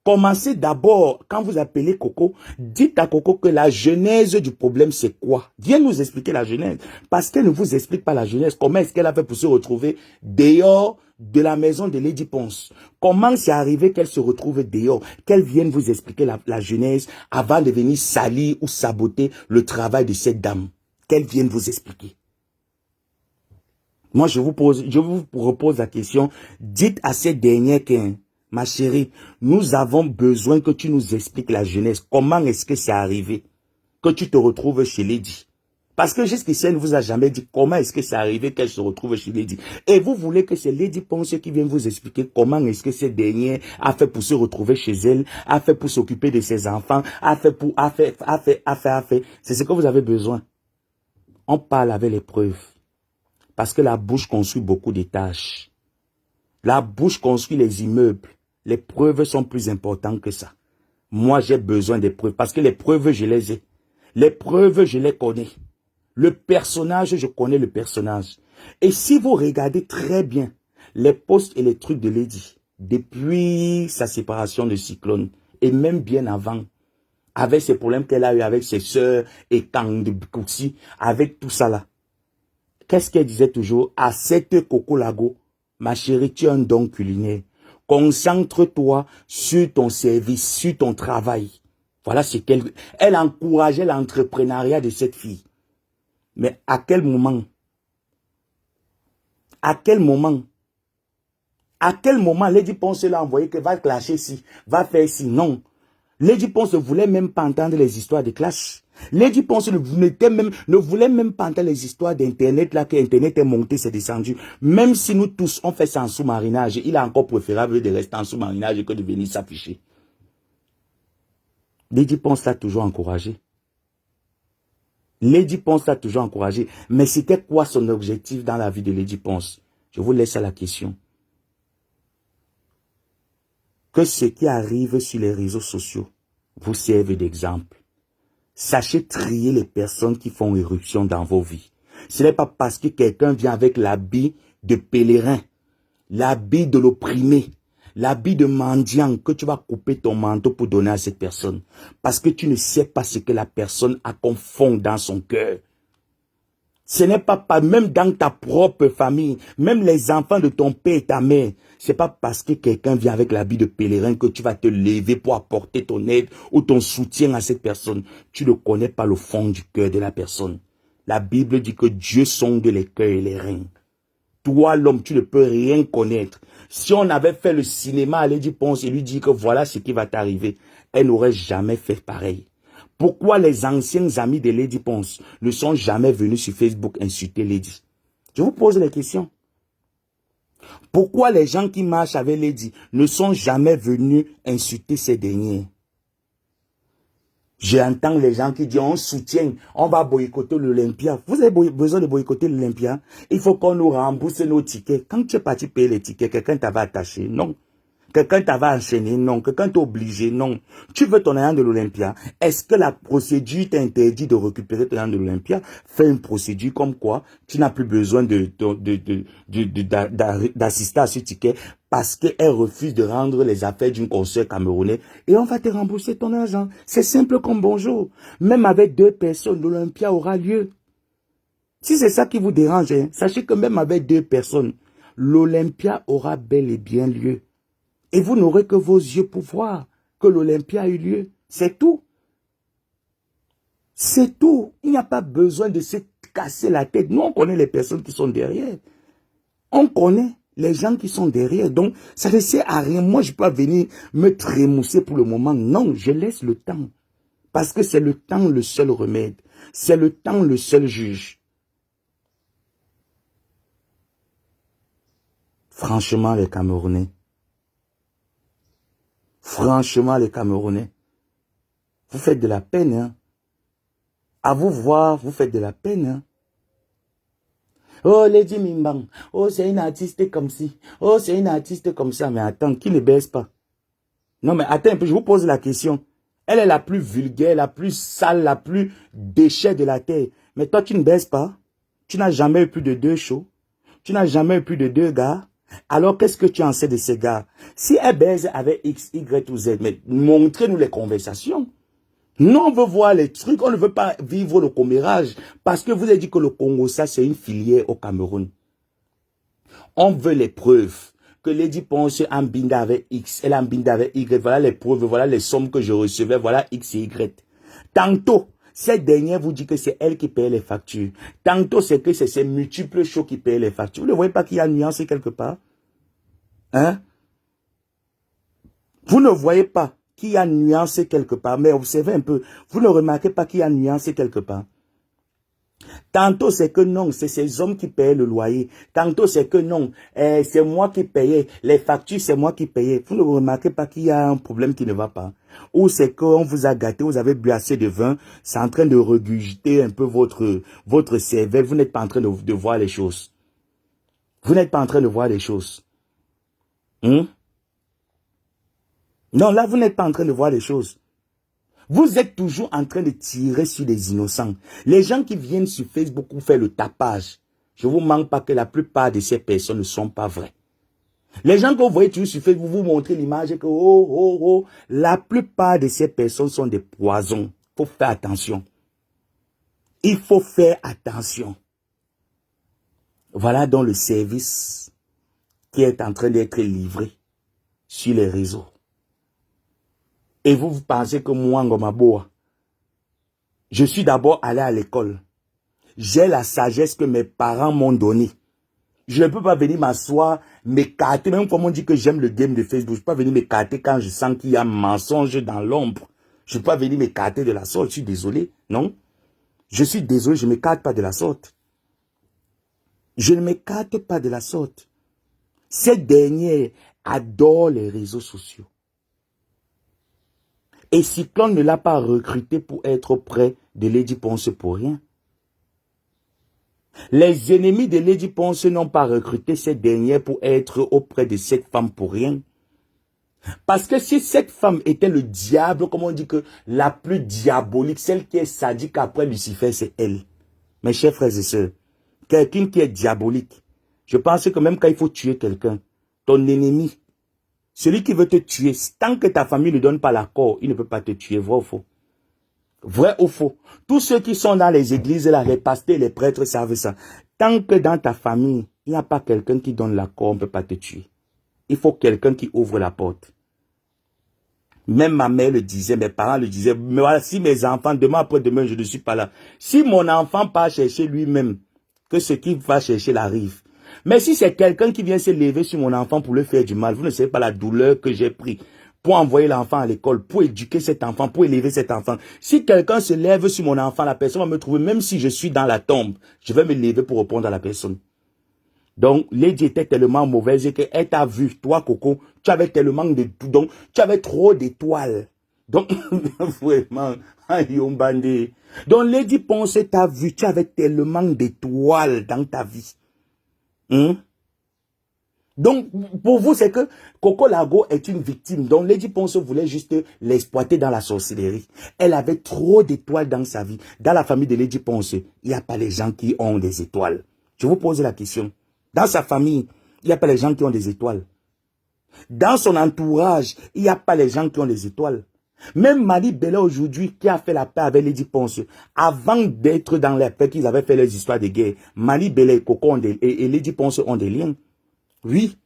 Commencez d'abord, quand vous appelez Coco, dites à Coco que la genèse du problème, c'est quoi? Viens nous expliquer la genèse. Parce qu'elle ne vous explique pas la genèse. Comment est-ce qu'elle a fait pour se retrouver dehors de la maison de Lady Ponce? Comment c'est arrivé qu'elle se retrouve dehors? Qu'elle vienne vous expliquer la genèse avant de venir salir ou saboter le travail de cette dame? Qu'elle vienne vous expliquer. Moi, je vous repose la question. Dites à cette dernière qu'un... Ma chérie, nous avons besoin que tu nous expliques la jeunesse. Comment est-ce que c'est arrivé que tu te retrouves chez Lady? Parce que jusqu'ici, elle ne vous a jamais dit comment est-ce que c'est arrivé qu'elle se retrouve chez Lady. Et vous voulez que c'est Lady Ponce qui vienne vous expliquer comment est-ce que cette dernière a fait pour se retrouver chez elle, a fait pour s'occuper de ses enfants, a fait. C'est ce que vous avez besoin. On parle avec les preuves. Parce que la bouche construit beaucoup d'étages. La bouche construit les immeubles. Les preuves sont plus importantes que ça. Moi, j'ai besoin des preuves parce que les preuves, je les ai. Les preuves, je les connais. Le personnage, je connais le personnage. Et si vous regardez très bien les posts et les trucs de Lady, depuis sa séparation de Cyclone, et même bien avant, avec ces problèmes qu'elle a eu avec ses sœurs et Kang de Bikouti, avec tout ça là, qu'est-ce qu'elle disait toujours? À cette Coco Lago, ma chérie, tu as un don culinaire. Concentre-toi sur ton service, sur ton travail. Voilà ce qu'elle... Elle encourageait l'entrepreneuriat de cette fille. Mais à quel moment? À quel moment? À quel moment Lady Ponce l'a envoyé que va clasher ici, va faire ici? Non. Lady Ponce ne voulait même pas entendre les histoires de clash. Lady Ponce ne voulait même pas entendre les histoires d'Internet, là, que Internet est monté, c'est descendu. Même si nous tous, on fait ça en sous-marinage, il est encore préférable de rester en sous-marinage que de venir s'afficher. Lady Ponce l'a toujours encouragé. Lady Ponce l'a toujours encouragé. Mais c'était quoi son objectif dans la vie de Lady Ponce? Je vous laisse à la question. Que ce qui arrive sur les réseaux sociaux vous serve d'exemple. Sachez trier les personnes qui font éruption dans vos vies. Ce n'est pas parce que quelqu'un vient avec l'habit de pèlerin, l'habit de l'opprimé, l'habit de mendiant que tu vas couper ton manteau pour donner à cette personne. Parce que tu ne sais pas ce que la personne a comme fond dans son cœur. Ce n'est pas même dans ta propre famille, même les enfants de ton père et ta mère. C'est pas parce que quelqu'un vient avec l'habit de pèlerin que tu vas te lever pour apporter ton aide ou ton soutien à cette personne. Tu ne connais pas le fond du cœur de la personne. La Bible dit que Dieu sonde les cœurs et les reins. Toi, l'homme, tu ne peux rien connaître. Si on avait fait le cinéma à Lady Ponce et lui dit que voilà ce qui va t'arriver, elle n'aurait jamais fait pareil. Pourquoi les anciens amis de Lady Ponce ne sont jamais venus sur Facebook insulter Lady? Je vous pose les questions. Pourquoi les gens qui marchent avec Lady ne sont jamais venus insulter ces derniers? J'entends les gens qui disent on soutient, on va boycotter l'Olympia. Vous avez besoin de boycotter l'Olympia? Il faut qu'on nous rembourse nos tickets. Quand tu es parti payer les tickets, quelqu'un t'avait attaché? Non. Quelqu'un t'avait enchaîné? Non. Quelqu'un t'a obligé? Non. Tu veux ton argent de l'Olympia? Est-ce que la procédure t'interdit de récupérer ton argent de l'Olympia? Fais une procédure comme quoi tu n'as plus besoin d'assister à ce ticket parce qu'elle refuse de rendre les affaires d'une consoeur camerounaise et on va te rembourser ton argent. C'est simple comme bonjour. Même avec 2 personnes, l'Olympia aura lieu. Si c'est ça qui vous dérange, hein, sachez que même avec 2 personnes, l'Olympia aura bel et bien lieu. Et vous n'aurez que vos yeux pour voir que l'Olympia a eu lieu. C'est tout. C'est tout. Il n'y a pas besoin de se casser la tête. Nous, on connaît les personnes qui sont derrière. On connaît les gens qui sont derrière. Donc, ça ne sert à rien. Moi, je ne peux pas venir me trémousser pour le moment. Non, je laisse le temps. Parce que c'est le temps le seul remède. C'est le temps le seul juge. Franchement, les Camerounais. Franchement, les Camerounais. Vous faites de la peine, hein. À vous voir, vous faites de la peine, hein. Oh, Lady Mimbang. Oh, c'est une artiste comme ci. Oh, c'est une artiste comme ça. Mais attends, qui ne baisse pas? Non, mais attends un peu, je vous pose la question. Elle est la plus vulgaire, la plus sale, la plus déchet de la terre. Mais toi, tu ne baisses pas. Tu n'as jamais eu plus de 2 shows. Tu n'as jamais eu plus de 2 gars. Alors, qu'est-ce que tu en sais de ces gars? Si elle baise avec X, Y ou Z, mais montrez-nous les conversations. Nous, on veut voir les trucs, on ne veut pas vivre le commérage. Parce que vous avez dit que le Congo, ça, c'est une filière au Cameroun. On veut les preuves. Que Lady Ponce en binda avec X, elle en binda avec Y. Voilà les preuves, voilà les sommes que je recevais, voilà X et Y. Tantôt, cette dernière vous dit que c'est elle qui paye les factures. Tantôt, c'est que c'est ces multiples shows qui payent les factures. Vous ne voyez pas qu'il y a une nuance quelque part? Hein? Vous ne voyez pas qu'il y a une nuance quelque part, mais observez un peu. Vous ne remarquez pas qu'il y a une nuance quelque part? Tantôt c'est que non, c'est ces hommes qui payaient le loyer. Tantôt c'est que non, c'est moi qui payais. Les factures, c'est moi qui payais. Vous ne remarquez pas qu'il y a un problème qui ne va pas? Ou c'est qu'on vous a gâté, vous avez bu assez de vin, c'est en train de regurgiter un peu votre cervelle. Vous n'êtes pas en train de voir les choses. Vous n'êtes pas en train de voir les choses. Non, là, vous n'êtes pas en train de voir les choses. Vous êtes toujours en train de tirer sur les innocents. Les gens qui viennent sur Facebook pour faire le tapage, je ne vous manque pas que la plupart de ces personnes ne sont pas vraies. Les gens que vous voyez toujours sur Facebook, vous montrez l'image que la plupart de ces personnes sont des poisons. Il faut faire attention. Il faut faire attention. Voilà donc le service qui est en train d'être livré sur les réseaux. Et vous pensez que moi, Ngomaboa, je suis d'abord allé à l'école. J'ai la sagesse que mes parents m'ont donnée. Je ne peux pas venir m'asseoir, m'écarter, même comme on dit que j'aime le game de Facebook, je ne peux pas venir m'écarter quand je sens qu'il y a un mensonge dans l'ombre. Je ne peux pas venir m'écarter de la sorte, je suis désolé. Non. Je suis désolé, je ne m'écarte pas de la sorte. Je ne m'écarte pas de la sorte. Cette dernière adore les réseaux sociaux. Et Cyclone ne l'a pas recruté pour être près de Lady Ponce pour rien. Les ennemis de Lady Ponce n'ont pas recruté cette dernière pour être auprès de cette femme pour rien. Parce que si cette femme était le diable, comme on dit que la plus diabolique, celle qui est sadique après Lucifer, c'est elle. Mes chers frères et sœurs, quelqu'un qui est diabolique, je pense que même quand il faut tuer quelqu'un, ton ennemi, celui qui veut te tuer, tant que ta famille ne donne pas l'accord, il ne peut pas te tuer, vrai ou faux? Vrai ou faux? Tous ceux qui sont dans les églises, là, les pasteurs, les prêtres savent ça. Tant que dans ta famille, il n'y a pas quelqu'un qui donne l'accord, on ne peut pas te tuer. Il faut quelqu'un qui ouvre la porte. Même ma mère le disait, mes parents le disaient, mais voilà, si mes enfants, demain après demain, je ne suis pas là. Si mon enfant part chercher lui-même, que ce qu'il va chercher l'arrive. Mais si c'est quelqu'un qui vient se lever sur mon enfant pour lui faire du mal, vous ne savez pas la douleur que j'ai pris pour envoyer l'enfant à l'école, pour éduquer cet enfant, pour élever cet enfant. Si quelqu'un se lève sur mon enfant, la personne va me trouver, même si je suis dans la tombe, je vais me lever pour répondre à la personne. Donc, Lady était tellement mauvaise qu'elle t'a vu, toi, Coco, tu avais tellement de tout, donc, tu avais trop d'étoiles. Donc, vraiment, donc, Lady Ponce t'a vu, tu avais tellement d'étoiles dans ta vie. Donc, pour vous, c'est que Coco Lago est une victime. Donc, Lady Ponce voulait juste l'exploiter dans la sorcellerie. Elle avait trop d'étoiles dans sa vie. Dans la famille de Lady Ponce, il n'y a pas les gens qui ont des étoiles. Je vous pose la question. Dans sa famille, il n'y a pas les gens qui ont des étoiles. Dans son entourage, il n'y a pas les gens qui ont des étoiles. Même Mali Bella aujourd'hui, qui a fait la paix avec Lady Ponce, avant d'être dans la paix qu'ils avaient fait les histoires de guerre, Mali Bella et Coco et Lady Ponce ont des liens. Oui.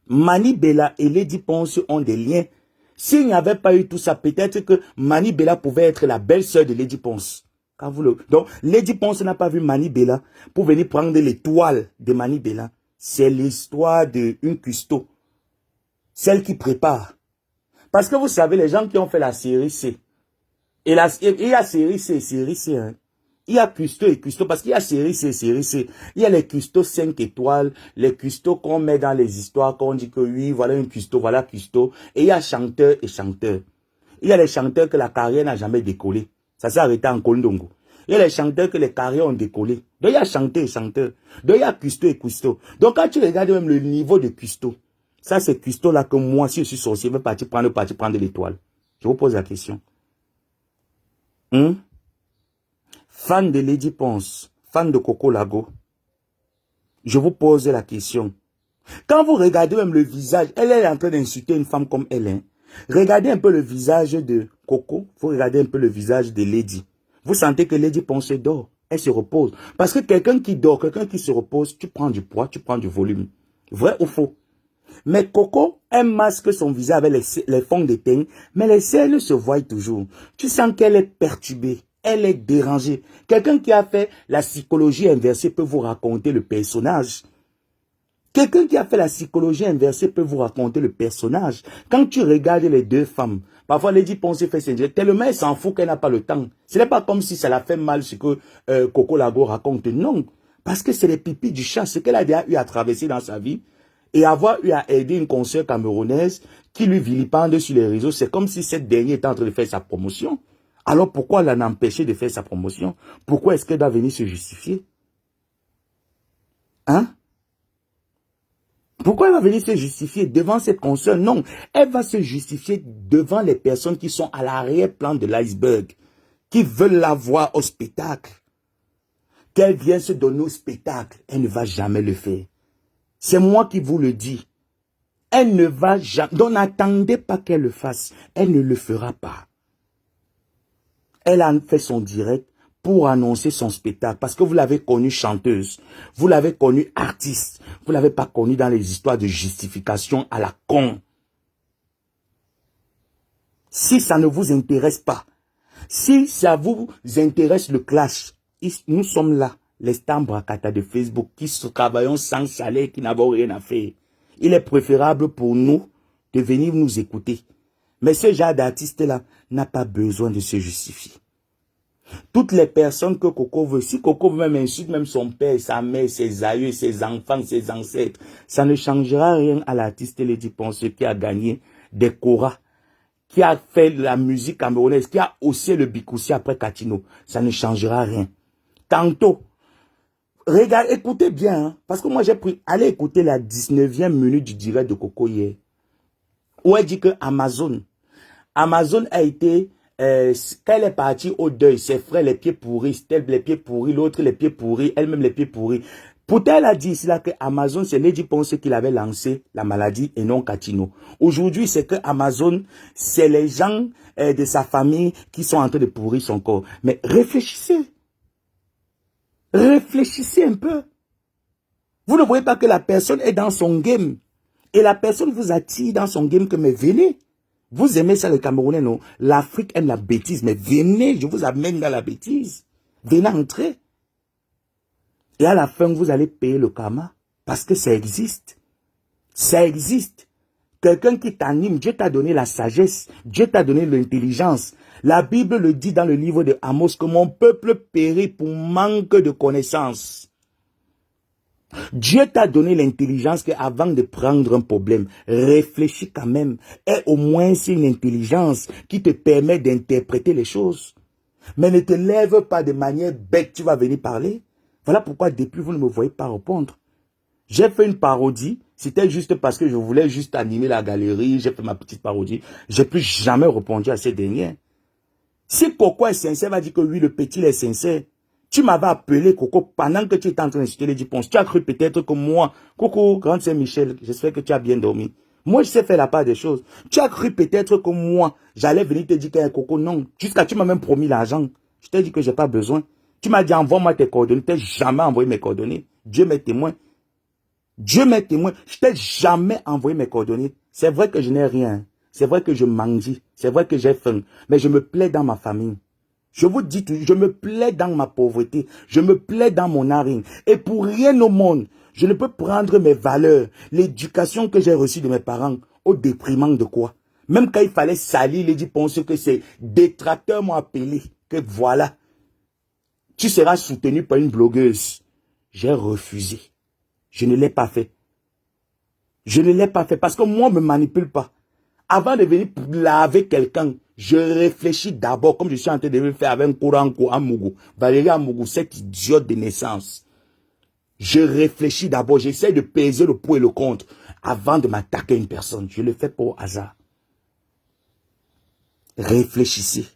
Mani Bella et Lady Ponce ont des liens. S'il n'y avait pas eu tout ça, peut-être que Mani Bella pouvait être la belle-sœur de Lady Ponce. Donc, Lady Ponce n'a pas vu Mani Bella pour venir prendre l'étoile de Mani Bella. C'est l'histoire d'une cuistot. Celle qui prépare. Parce que vous savez, les gens qui ont fait la série C. Et il y a série C, hein. Il y a cuistot et cuistot, parce qu'il y a série C. Il y a les cuistots 5 étoiles, les cuistots qu'on met dans les histoires, qu'on dit que oui, voilà un cuistot, voilà cuistot. Et il y a chanteur et chanteur. Il y a les chanteurs que la carrière n'a jamais décollé. Ça s'est arrêté en Kondongo. Il y a les chanteurs que les carrières ont décollé. Donc il y a chanteur et chanteur. Donc il y a cuistot et cuistot. Donc quand tu regardes même le niveau de cuistot, ça c'est cuistot là que moi, si je suis sorcier, je vais partir prendre l'étoile. Je vous pose la question. Fan de Lady Ponce, fan de Coco Lago, je vous pose la question. Quand vous regardez même le visage, elle est en train d'insulter une femme comme elle. Regardez un peu le visage de Coco, vous regardez un peu le visage de Lady. Vous sentez que Lady Ponce dort, elle se repose. Parce que quelqu'un qui dort, quelqu'un qui se repose, tu prends du poids, tu prends du volume. Vrai ou faux? Mais Coco, elle masque son visage avec les fonds de teint, mais les cernes se voient toujours. Tu sens qu'elle est perturbée. Elle est dérangée. Quelqu'un qui a fait la psychologie inversée peut vous raconter le personnage. Quelqu'un qui a fait la psychologie inversée peut vous raconter le personnage. Quand tu regardes les deux femmes, parfois Lady Ponce fait ses directs, tellement elle s'en fout qu'elle n'a pas le temps. Ce n'est pas comme si ça la fait mal ce que Coco Lago raconte. Non, parce que c'est les pipis du chat, ce qu'elle a déjà eu à traverser dans sa vie. Et avoir eu à aider une consoeur camerounaise qui lui vilipende sur les réseaux, c'est comme si cette dernière était en train de faire sa promotion. Alors pourquoi elle l'a empêché de faire sa promotion? Pourquoi est-ce qu'elle doit venir se justifier? Pourquoi elle va venir se justifier devant cette consoeur? Non, elle va se justifier devant les personnes qui sont à l'arrière-plan de l'iceberg, qui veulent la voir au spectacle. Qu'elle vienne se donner au spectacle, elle ne va jamais le faire. C'est moi qui vous le dis. Elle ne va jamais. Donc n'attendez pas qu'elle le fasse. Elle ne le fera pas. Elle a fait son direct pour annoncer son spectacle. Parce que vous l'avez connue chanteuse. Vous l'avez connue artiste. Vous ne l'avez pas connue dans les histoires de justification à la con. Si ça ne vous intéresse pas, si ça vous intéresse le clash, nous sommes là, les Stambracata de Facebook, qui travaillons sans salaire, qui n'avons rien à faire. Il est préférable pour nous de venir nous écouter. Mais ce genre d'artiste-là n'a pas besoin de se justifier. Toutes les personnes que Coco veut, si Coco veut même insulter même son père, sa mère, ses aïeux, ses enfants, ses ancêtres, ça ne changera rien à l'artiste Lady Ponce qui a gagné des Cora, qui a fait la musique camerounaise, qui a haussé le Bikoussi après Katino. Ça ne changera rien. Tantôt, regardez, écoutez bien, hein, parce que moi j'ai pris, allez écouter la 19e minute du direct de Coco hier, où elle dit que Amazon a été, quand elle est partie au deuil, ses frères les pieds pourris, Stell les pieds pourris, l'autre les pieds pourris, elle-même les pieds pourris. Pourtant, elle a dit ici là que Amazon, c'est Lady Ponce qui l'avait lancé la maladie et non Katino. Aujourd'hui, c'est que Amazon, c'est les gens de sa famille qui sont en train de pourrir son corps. Mais réfléchissez. Réfléchissez un peu. Vous ne voyez pas que la personne est dans son game. Et la personne vous attire dans son game que mais venez. Vous aimez ça les Camerounais, non? L'Afrique aime la bêtise. Mais venez, je vous amène dans la bêtise. Venez entrer. Et à la fin, vous allez payer le karma. Parce que ça existe. Ça existe. Quelqu'un qui t'anime, Dieu t'a donné la sagesse. Dieu t'a donné l'intelligence. La Bible le dit dans le livre de Amos que mon peuple périt pour manque de connaissances. Dieu t'a donné l'intelligence qu'avant de prendre un problème, réfléchis quand même. Et au moins c'est une intelligence qui te permet d'interpréter les choses. Mais ne te lève pas de manière bête, tu vas venir parler. Voilà pourquoi depuis vous ne me voyez pas répondre. J'ai fait une parodie, c'était juste parce que je voulais juste animer la galerie, j'ai fait ma petite parodie. J'ai plus jamais répondu à ces derniers. Si Coco est sincère, va dire que oui, le petit est sincère. Tu m'avais appelé, Coco, pendant que tu étais en train d'insulter les Dupont. Tu as cru peut-être que moi, Coco, Grande Saint-Michel, j'espère que tu as bien dormi. Moi, je sais faire la part des choses. Tu as cru peut-être que moi, j'allais venir te dire que Coco, non. Jusqu'à tu m'as même promis l'argent. Je t'ai dit que j'ai pas besoin. Tu m'as dit, envoie-moi tes coordonnées. Tu n'as jamais envoyé mes coordonnées. Dieu m'est témoin. Dieu m'est témoin. Je t'ai jamais envoyé mes coordonnées. C'est vrai que je n'ai rien. C'est vrai que je mendie. C'est vrai que j'ai faim. Mais je me plais dans ma famille. Je vous dis tout, je me plais dans ma pauvreté, je me plais dans mon narine. Et pour rien au monde, je ne peux prendre mes valeurs, l'éducation que j'ai reçue de mes parents, au déprimant de quoi. Même quand il fallait salir, il dit, pense que ces détracteurs m'ont appelé, que voilà, tu seras soutenu par une blogueuse. J'ai refusé. Je ne l'ai pas fait. Je ne l'ai pas fait parce que moi, ne me manipule pas. Avant de venir laver quelqu'un, je réfléchis d'abord, comme je suis en train de le faire avec un courant Amougou. Valérie Amougou, cette idiote de naissance. Je réfléchis d'abord, j'essaie de peser le pour et le contre avant de m'attaquer à une personne. Je le fais pas au hasard. Réfléchissez.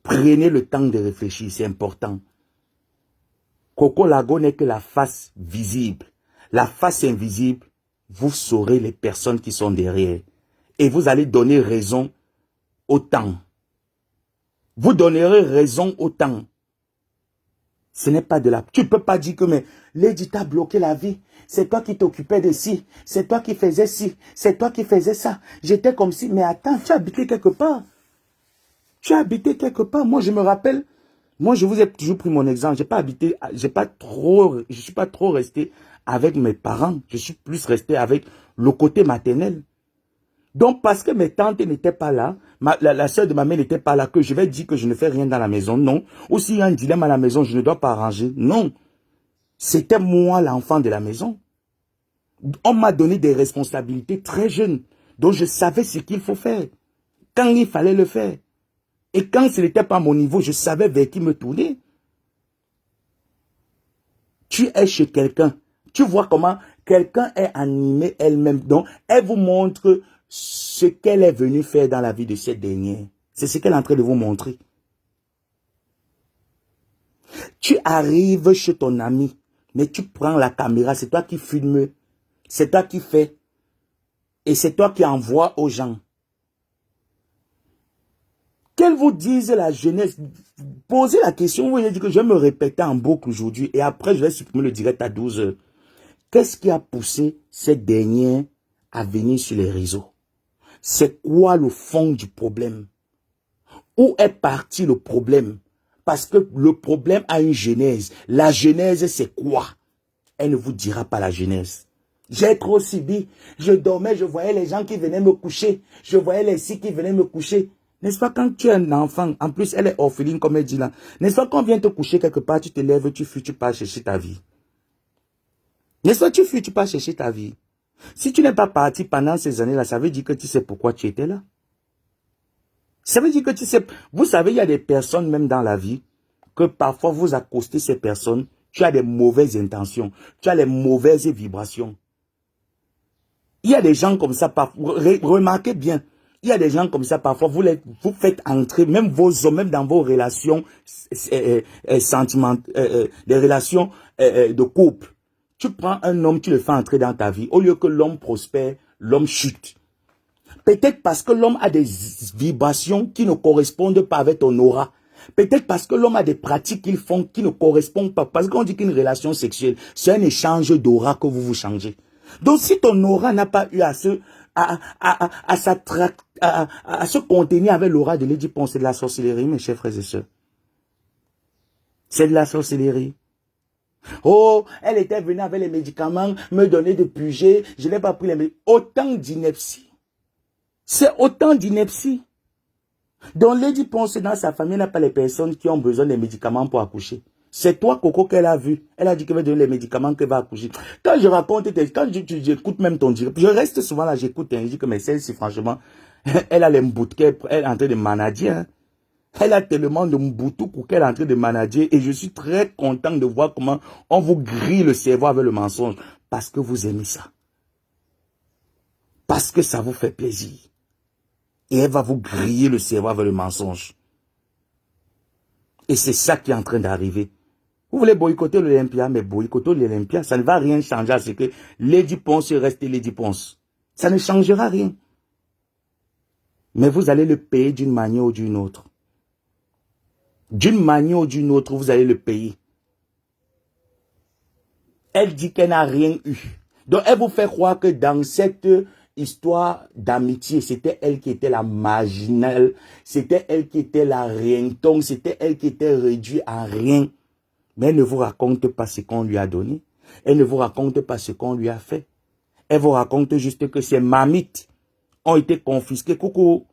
Prenez le temps de réfléchir, c'est important. Coco Lago n'est que la face visible. La face invisible, vous saurez les personnes qui sont derrière. Et vous allez donner raison au temps. Vous donnerez raison au temps. Ce n'est pas de la... Tu ne peux pas dire que mais Lady t'a bloqué la vie. C'est toi qui t'occupais de ci. C'est toi qui faisais ci. C'est toi qui faisais ça. J'étais comme si... Mais attends, tu as habité quelque part. Tu as habité quelque part. Moi, je me rappelle... Moi, je vous ai toujours pris mon exemple. Je suis pas trop resté avec mes parents. Je suis plus resté avec le côté maternel. Donc, parce que mes tantes n'étaient pas là, la soeur de ma mère n'était pas là, que je vais dire que je ne fais rien dans la maison, non. Ou s'il y a un dilemme à la maison, je ne dois pas arranger, non. C'était moi l'enfant de la maison. On m'a donné des responsabilités très jeunes, donc je savais ce qu'il faut faire, quand il fallait le faire. Et quand ce n'était pas mon niveau, je savais vers qui me tourner. Tu es chez quelqu'un, tu vois comment quelqu'un est animé elle-même, donc elle vous montre ce qu'elle est venue faire dans la vie de cette dernière. C'est ce qu'elle est en train de vous montrer. Tu arrives chez ton ami, mais tu prends la caméra, c'est toi qui filmes, c'est toi qui fais, et c'est toi qui envoies aux gens. Qu'elle vous dise la jeunesse, posez la question, vous voyez que je vais me répéter en boucle aujourd'hui, et après je vais supprimer le direct à 12 h. Qu'est-ce qui a poussé cette dernière à venir sur les réseaux? C'est quoi le fond du problème? Où est parti le problème? Parce que le problème a une genèse. La genèse, c'est quoi? Elle ne vous dira pas la genèse. J'ai trop subi. Je dormais, je voyais les gens qui venaient me coucher. Je voyais les filles qui venaient me coucher. N'est-ce pas, quand tu es un enfant, en plus elle est orpheline comme elle dit là, n'est-ce pas, quand on vient te coucher quelque part, tu te lèves, tu fuis, tu pars chercher ta vie. N'est-ce pas, tu fuis, tu pars chercher ta vie. Si tu n'es pas parti pendant ces années-là, ça veut dire que tu sais pourquoi tu étais là. Ça veut dire que tu sais, vous savez, il y a des personnes même dans la vie, que parfois vous accostez ces personnes, tu as des mauvaises intentions, tu as les mauvaises vibrations. Il y a des gens comme ça, remarquez bien, il y a des gens comme ça, parfois, vous faites entrer, même vos hommes, même dans vos relations sentimentales, des relations de couple. Tu prends un homme, tu le fais entrer dans ta vie. Au lieu que l'homme prospère, l'homme chute. Peut-être parce que l'homme a des vibrations qui ne correspondent pas avec ton aura. Peut-être parce que l'homme a des pratiques qu'ils font qui ne correspondent pas. Parce qu'on dit qu'une relation sexuelle, c'est un échange d'aura que vous vous changez. Donc si ton aura n'a pas eu à se contenir avec l'aura de l'Édipon, c'est de la sorcellerie, mes chers frères et sœurs. C'est de la sorcellerie. Oh, elle était venue avec les médicaments, me donner de puger, je n'ai pas pris les médicaments. Autant d'ineptie. C'est autant d'ineptie. Donc l'Édipon, dans sa famille, n'a pas les personnes qui ont besoin des médicaments pour accoucher. C'est toi, Coco, qu'elle a vu. Elle a dit qu'elle va donner les médicaments qu'elle va accoucher. Quand je raconte, quand j'écoute même ton direct, je reste souvent là, j'écoute, je dis que mais celle-ci, franchement, elle a les mboutkes, elle est en train de manager. Hein. Elle a tellement de mboutou qu'elle est en train de manager. Et je suis très content de voir comment on vous grille le cerveau avec le mensonge. Parce que vous aimez ça. Parce que ça vous fait plaisir. Et elle va vous griller le cerveau avec le mensonge. Et c'est ça qui est en train d'arriver. Vous voulez boycotter l'Olympia, mais boycotter l'Olympia, ça ne va rien changer à ce que Lady Ponce reste Lady Ponce. Ça ne changera rien. Mais vous allez le payer d'une manière ou d'une autre. D'une manière ou d'une autre, vous allez le payer. Elle dit qu'elle n'a rien eu. Donc elle vous fait croire que dans cette histoire d'amitié, c'était elle qui était la marginale, c'était elle qui était la rienton, c'était elle qui était réduite à rien. Mais elle ne vous raconte pas ce qu'on lui a donné. Elle ne vous raconte pas ce qu'on lui a fait. Elle vous raconte juste que ses mamites ont été confisquées. Coucou,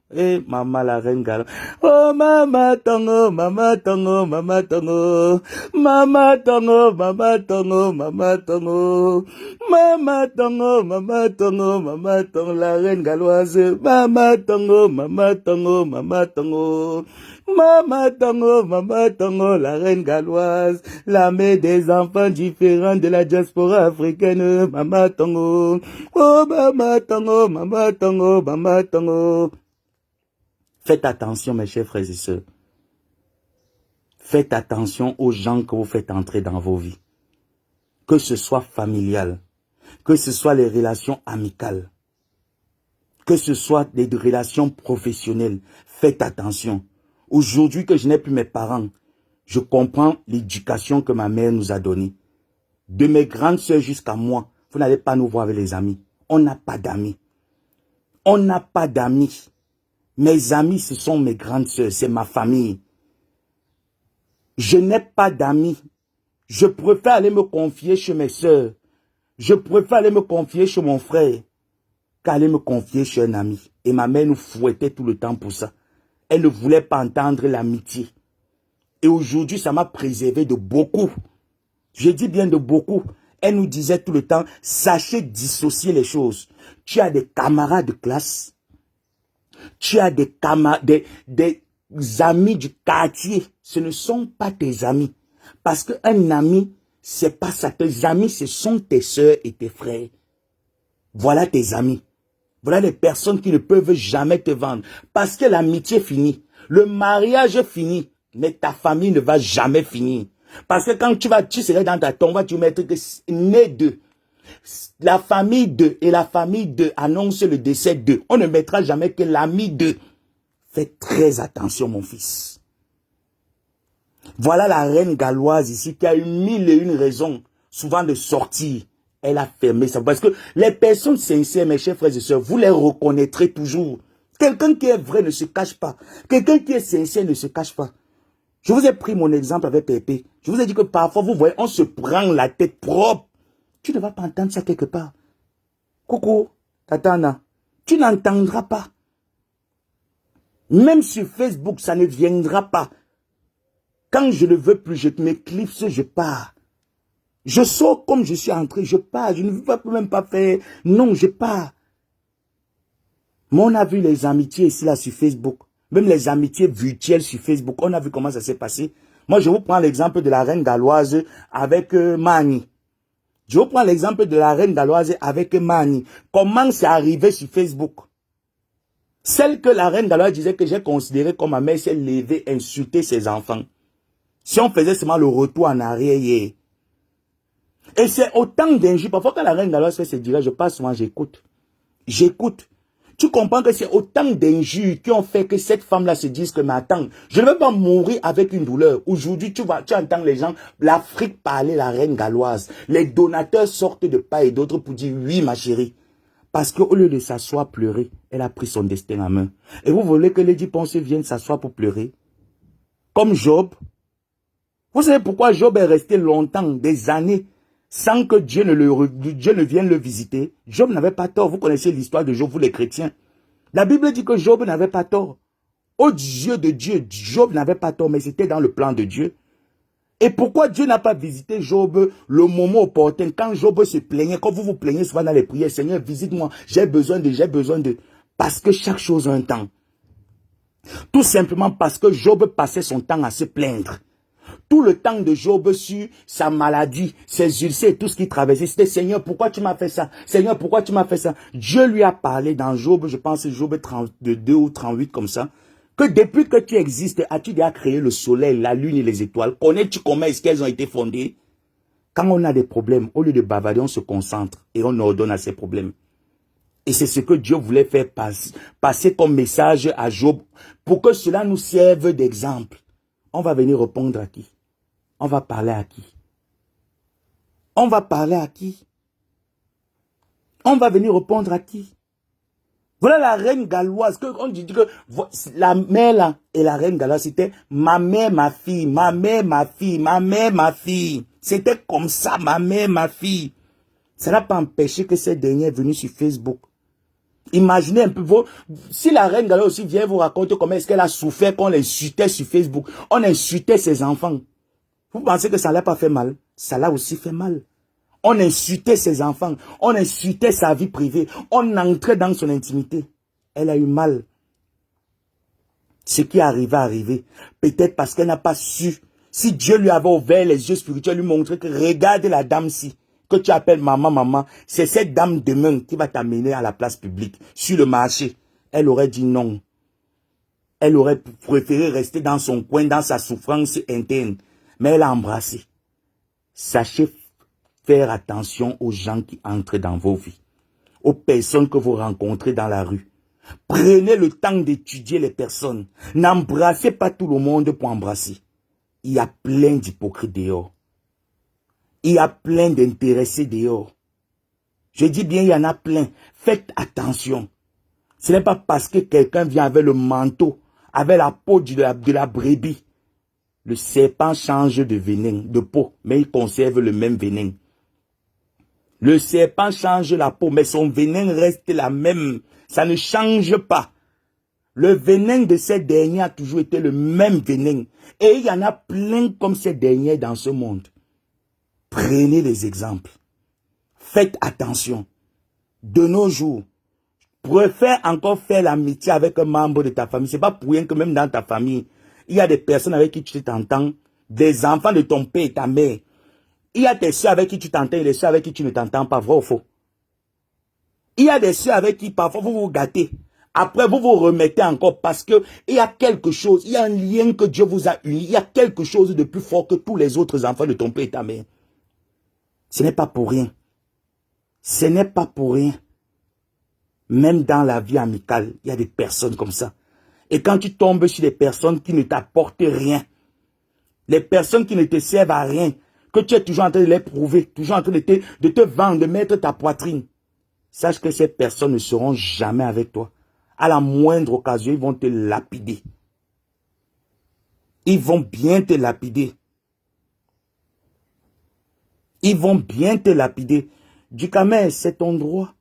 maman la reine galante. Oh maman tongo, maman tongo, maman tongo. Maman tongo, maman tongo, maman tongo. Maman tongo, maman tongo, maman tongo, la reine galoise. Maman tongo, maman tongo, maman tongo. Maman tongo, la reine galloise, la mère des enfants différents de la diaspora africaine, maman tongo, oh maman tongo, maman tongo, maman tongo. Faites attention mes chers frères et sœurs. Faites attention aux gens que vous faites entrer dans vos vies. Que ce soit familial, que ce soit les relations amicales, que ce soit des relations professionnelles. Faites attention. Aujourd'hui que je n'ai plus mes parents, je comprends l'éducation que ma mère nous a donnée. De mes grandes sœurs jusqu'à moi, vous n'allez pas nous voir avec les amis. On n'a pas d'amis. On n'a pas d'amis. Mes amis, ce sont mes grandes sœurs, c'est ma famille. Je n'ai pas d'amis. Je préfère aller me confier chez mes sœurs. Je préfère aller me confier chez mon frère qu'aller me confier chez un ami. Et ma mère nous fouettait tout le temps pour ça. Elle ne voulait pas entendre l'amitié. Et aujourd'hui, ça m'a préservé de beaucoup. Je dis bien de beaucoup. Elle nous disait tout le temps, sachez dissocier les choses. Tu as des camarades de classe. Tu as des amis du quartier. Ce ne sont pas tes amis. Parce qu'un ami, c'est pas ça. Tes amis, ce sont tes soeurs et tes frères. Voilà tes amis. Voilà les personnes qui ne peuvent jamais te vendre. Parce que l'amitié finit. Le mariage finit. Mais ta famille ne va jamais finir. Parce que quand tu serais dans ta tombe, tu vas mettre que né d'eux. La famille d'eux et la famille d'eux annoncent le décès d'eux. On ne mettra jamais que l'ami d'eux. Fais très attention, mon fils. Voilà la reine galloise ici qui a eu 1001 raisons, souvent de sortir. Elle a fermé ça. Parce que les personnes sincères, mes chers frères et sœurs, vous les reconnaîtrez toujours. Quelqu'un qui est vrai ne se cache pas. Quelqu'un qui est sincère ne se cache pas. Je vous ai pris mon exemple avec Pépé. Je vous ai dit que parfois, vous voyez, on se prend la tête propre. Tu ne vas pas entendre ça quelque part. Coucou, Tatana. Tu n'entendras pas. Même sur Facebook, ça ne viendra pas. Quand je ne veux plus, je m'éclipse, je pars. Je sors comme je suis entré, je pars. Je ne veux même pas faire. Non, je pars. Mais on a vu les amitiés ici, là, sur Facebook. Même les amitiés virtuelles sur Facebook. On a vu comment ça s'est passé. Moi, je vous prends l'exemple de la reine galloise avec Mani. Je vous prends l'exemple de la reine galloise avec Mani. Comment c'est arrivé sur Facebook? Celle que la reine galloise disait que j'ai considérée comme ma mère s'est levée, insulter ses enfants. Si on faisait seulement le retour en arrière hier. Et c'est autant d'injures. Parfois, quand la reine galloise fait ses dirages, je passe souvent, j'écoute. J'écoute. Tu comprends que c'est autant d'injures qui ont fait que cette femme-là se dise que, mais attends, je ne veux pas mourir avec une douleur. Aujourd'hui, tu entends les gens, l'Afrique parler, la reine galloise. Les donateurs sortent de part et d'autre pour dire, oui, ma chérie. Parce qu'au lieu de s'asseoir pleurer, elle a pris son destin en main. Et vous voulez que Lady Ponce vienne s'asseoir pour pleurer? Comme Job. Vous savez pourquoi Job est resté longtemps, des années, sans que Dieu ne vienne le visiter? Job n'avait pas tort. Vous connaissez l'histoire de Job, vous les chrétiens. La Bible dit que Job n'avait pas tort. Aux yeux de Dieu, Job n'avait pas tort, mais c'était dans le plan de Dieu. Et pourquoi Dieu n'a pas visité Job le moment opportun, quand Job se plaignait, quand vous vous plaignez souvent dans les prières, Seigneur, visite-moi, j'ai besoin de... Parce que chaque chose a un temps. Tout simplement parce que Job passait son temps à se plaindre. Tout le temps de Job sur sa maladie, ses ulcères, tout ce qu'il traversait, c'était Seigneur, pourquoi tu m'as fait ça? Seigneur, pourquoi tu m'as fait ça? Dieu lui a parlé dans Job, je pense Job 32 ou 38 comme ça, que depuis que tu existes, as-tu déjà créé le soleil, la lune et les étoiles? Connais-tu comment est-ce qu'elles ont été fondées? Quand on a des problèmes, au lieu de bavarder, on se concentre et on ordonne à ces problèmes. Et c'est ce que Dieu voulait faire passer comme message à Job pour que cela nous serve d'exemple. On va venir répondre à qui? On va parler à qui? On va parler à qui? On va venir répondre à qui? Voilà la reine galloise. On dit que la mère là et la reine galloise, c'était ma mère, ma fille, ma mère, ma fille, ma mère, ma fille. C'était comme ça, ma mère, ma fille. Ça n'a pas empêché que cette dernière est venue sur Facebook. Imaginez un peu, si la reine galloise aussi vient vous raconter comment est-ce qu'elle a souffert qu'on l'insultait sur Facebook. On insultait ses enfants. Vous pensez que ça ne l'a pas fait mal? Ça l'a aussi fait mal. On insultait ses enfants. On insultait sa vie privée. On entrait dans son intimité. Elle a eu mal. Ce qui arrivait, arrivé. Peut-être parce qu'elle n'a pas su. Si Dieu lui avait ouvert les yeux spirituels, lui montrer que regarde la dame-ci, que tu appelles maman, maman, c'est cette dame demain qui va t'amener à la place publique, sur le marché. Elle aurait dit non. Elle aurait préféré rester dans son coin, dans sa souffrance interne. Mais elle a embrassé. Sachez faire attention aux gens qui entrent dans vos vies, aux personnes que vous rencontrez dans la rue. Prenez le temps d'étudier les personnes. N'embrassez pas tout le monde pour embrasser. Il y a plein d'hypocrites dehors. Il y a plein d'intéressés dehors. Je dis bien, il y en a plein. Faites attention. Ce n'est pas parce que quelqu'un vient avec le manteau, avec la peau de la brebis. Le serpent change de venin, de peau, mais il conserve le même venin. Le serpent change la peau, mais son venin reste la même. Ça ne change pas. Le venin de ces derniers a toujours été le même venin. Et il y en a plein comme ces derniers dans ce monde. Prenez les exemples. Faites attention. De nos jours, préfère encore faire l'amitié avec un membre de ta famille. C'est pas pour rien que même dans ta famille, il y a des personnes avec qui tu t'entends, des enfants de ton père et ta mère. Il y a des soeurs avec qui tu t'entends et des soeurs avec qui tu ne t'entends pas, vrai ou faux? Il y a des soeurs avec qui parfois vous vous gâtez. Après, vous vous remettez encore parce que il y a quelque chose, il y a un lien que Dieu vous a uni. Il y a quelque chose de plus fort que tous les autres enfants de ton père et ta mère. Ce n'est pas pour rien. Ce n'est pas pour rien. Même dans la vie amicale, il y a des personnes comme ça. Et quand tu tombes sur des personnes qui ne t'apportent rien, les personnes qui ne te servent à rien, que tu es toujours en train de les prouver, toujours en train de te vendre, de mettre ta poitrine, sache que ces personnes ne seront jamais avec toi. À la moindre occasion, ils vont te lapider. Ils vont bien te lapider. Ils vont bien te lapider. Du Camer, c'est ton droit.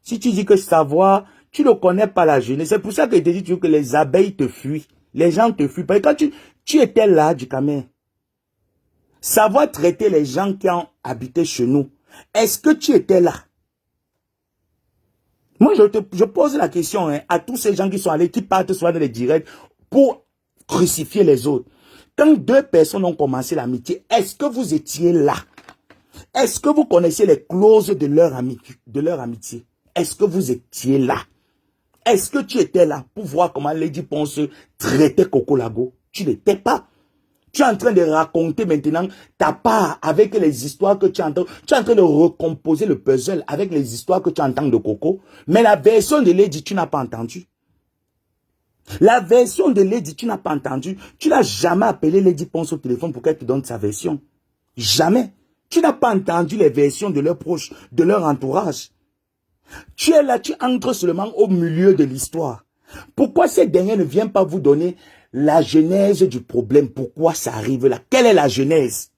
Si tu dis que savoir, tu ne connais pas la jeunesse. C'est pour ça que je te dis toujours que les abeilles te fuient. Les gens te fuient. Parce que quand tu étais là, du Cameroun, savoir traiter les gens qui ont habité chez nous, est-ce que tu étais là? Moi, je pose la question à tous ces gens qui sont allés, qui partent souvent dans les directs pour crucifier les autres. Quand deux personnes ont commencé l'amitié, est-ce que vous étiez là? Est-ce que vous connaissez les clauses de leur amitié? Est-ce que vous étiez là? Est-ce que tu étais là pour voir comment Lady Ponce traitait Coco Lago? Tu n'étais pas. Tu es en train de raconter maintenant ta part avec les histoires que tu entends. Tu es en train de recomposer le puzzle avec les histoires que tu entends de Coco. Mais la version de Lady, tu n'as pas entendu. La version de Lady, tu n'as pas entendu. Tu n'as jamais appelé Lady Ponce au téléphone pour qu'elle te donne sa version. Jamais. Tu n'as pas entendu les versions de leurs proches, de leur entourage. Tu es là, tu entres seulement au milieu de l'histoire. Pourquoi ces derniers ne viennent pas vous donner la genèse du problème? Pourquoi ça arrive là? Quelle est la genèse?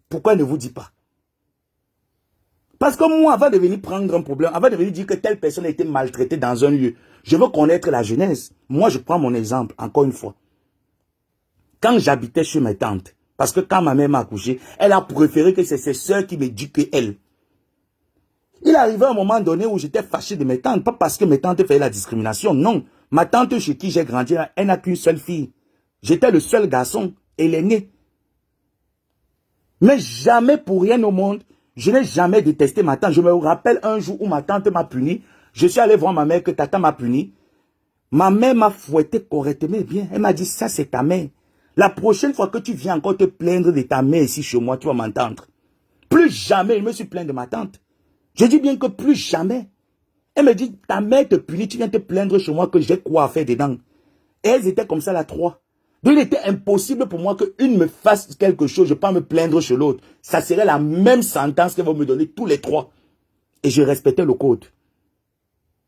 Pourquoi ne vous dit pas? Parce que moi, avant de venir prendre un problème, avant de venir dire que telle personne a été maltraitée dans un lieu, je veux connaître la genèse. Moi, je prends mon exemple, encore une fois. Quand j'habitais chez mes tantes, parce que quand ma mère m'a accouché, elle a préféré que c'est ses soeurs qui m'éduquent elle. Il arrivait un moment donné où j'étais fâché de mes tantes, pas parce que mes tantes faisaient la discrimination, non. Ma tante chez qui j'ai grandi, elle n'a qu'une seule fille. J'étais le seul garçon et l'aîné. Mais jamais pour rien au monde, je n'ai jamais détesté ma tante. Je me rappelle un jour où ma tante m'a puni. Je suis allé voir ma mère que tata m'a puni. Ma mère m'a fouetté correctement bien. Elle m'a dit, ça c'est ta mère. La prochaine fois que tu viens encore te plaindre de ta mère ici chez moi, tu vas m'entendre. Plus jamais, je me suis plaint de ma tante. Je dis bien que plus jamais. Elle me dit, ta mère te punit, tu viens te plaindre chez moi que j'ai quoi à faire dedans. Et elles étaient comme ça, la trois. Donc il était impossible pour moi qu'une me fasse quelque chose, je ne peux pas me plaindre chez l'autre. Ça serait la même sentence qu'elles vont me donner tous les trois. Et je respectais le code.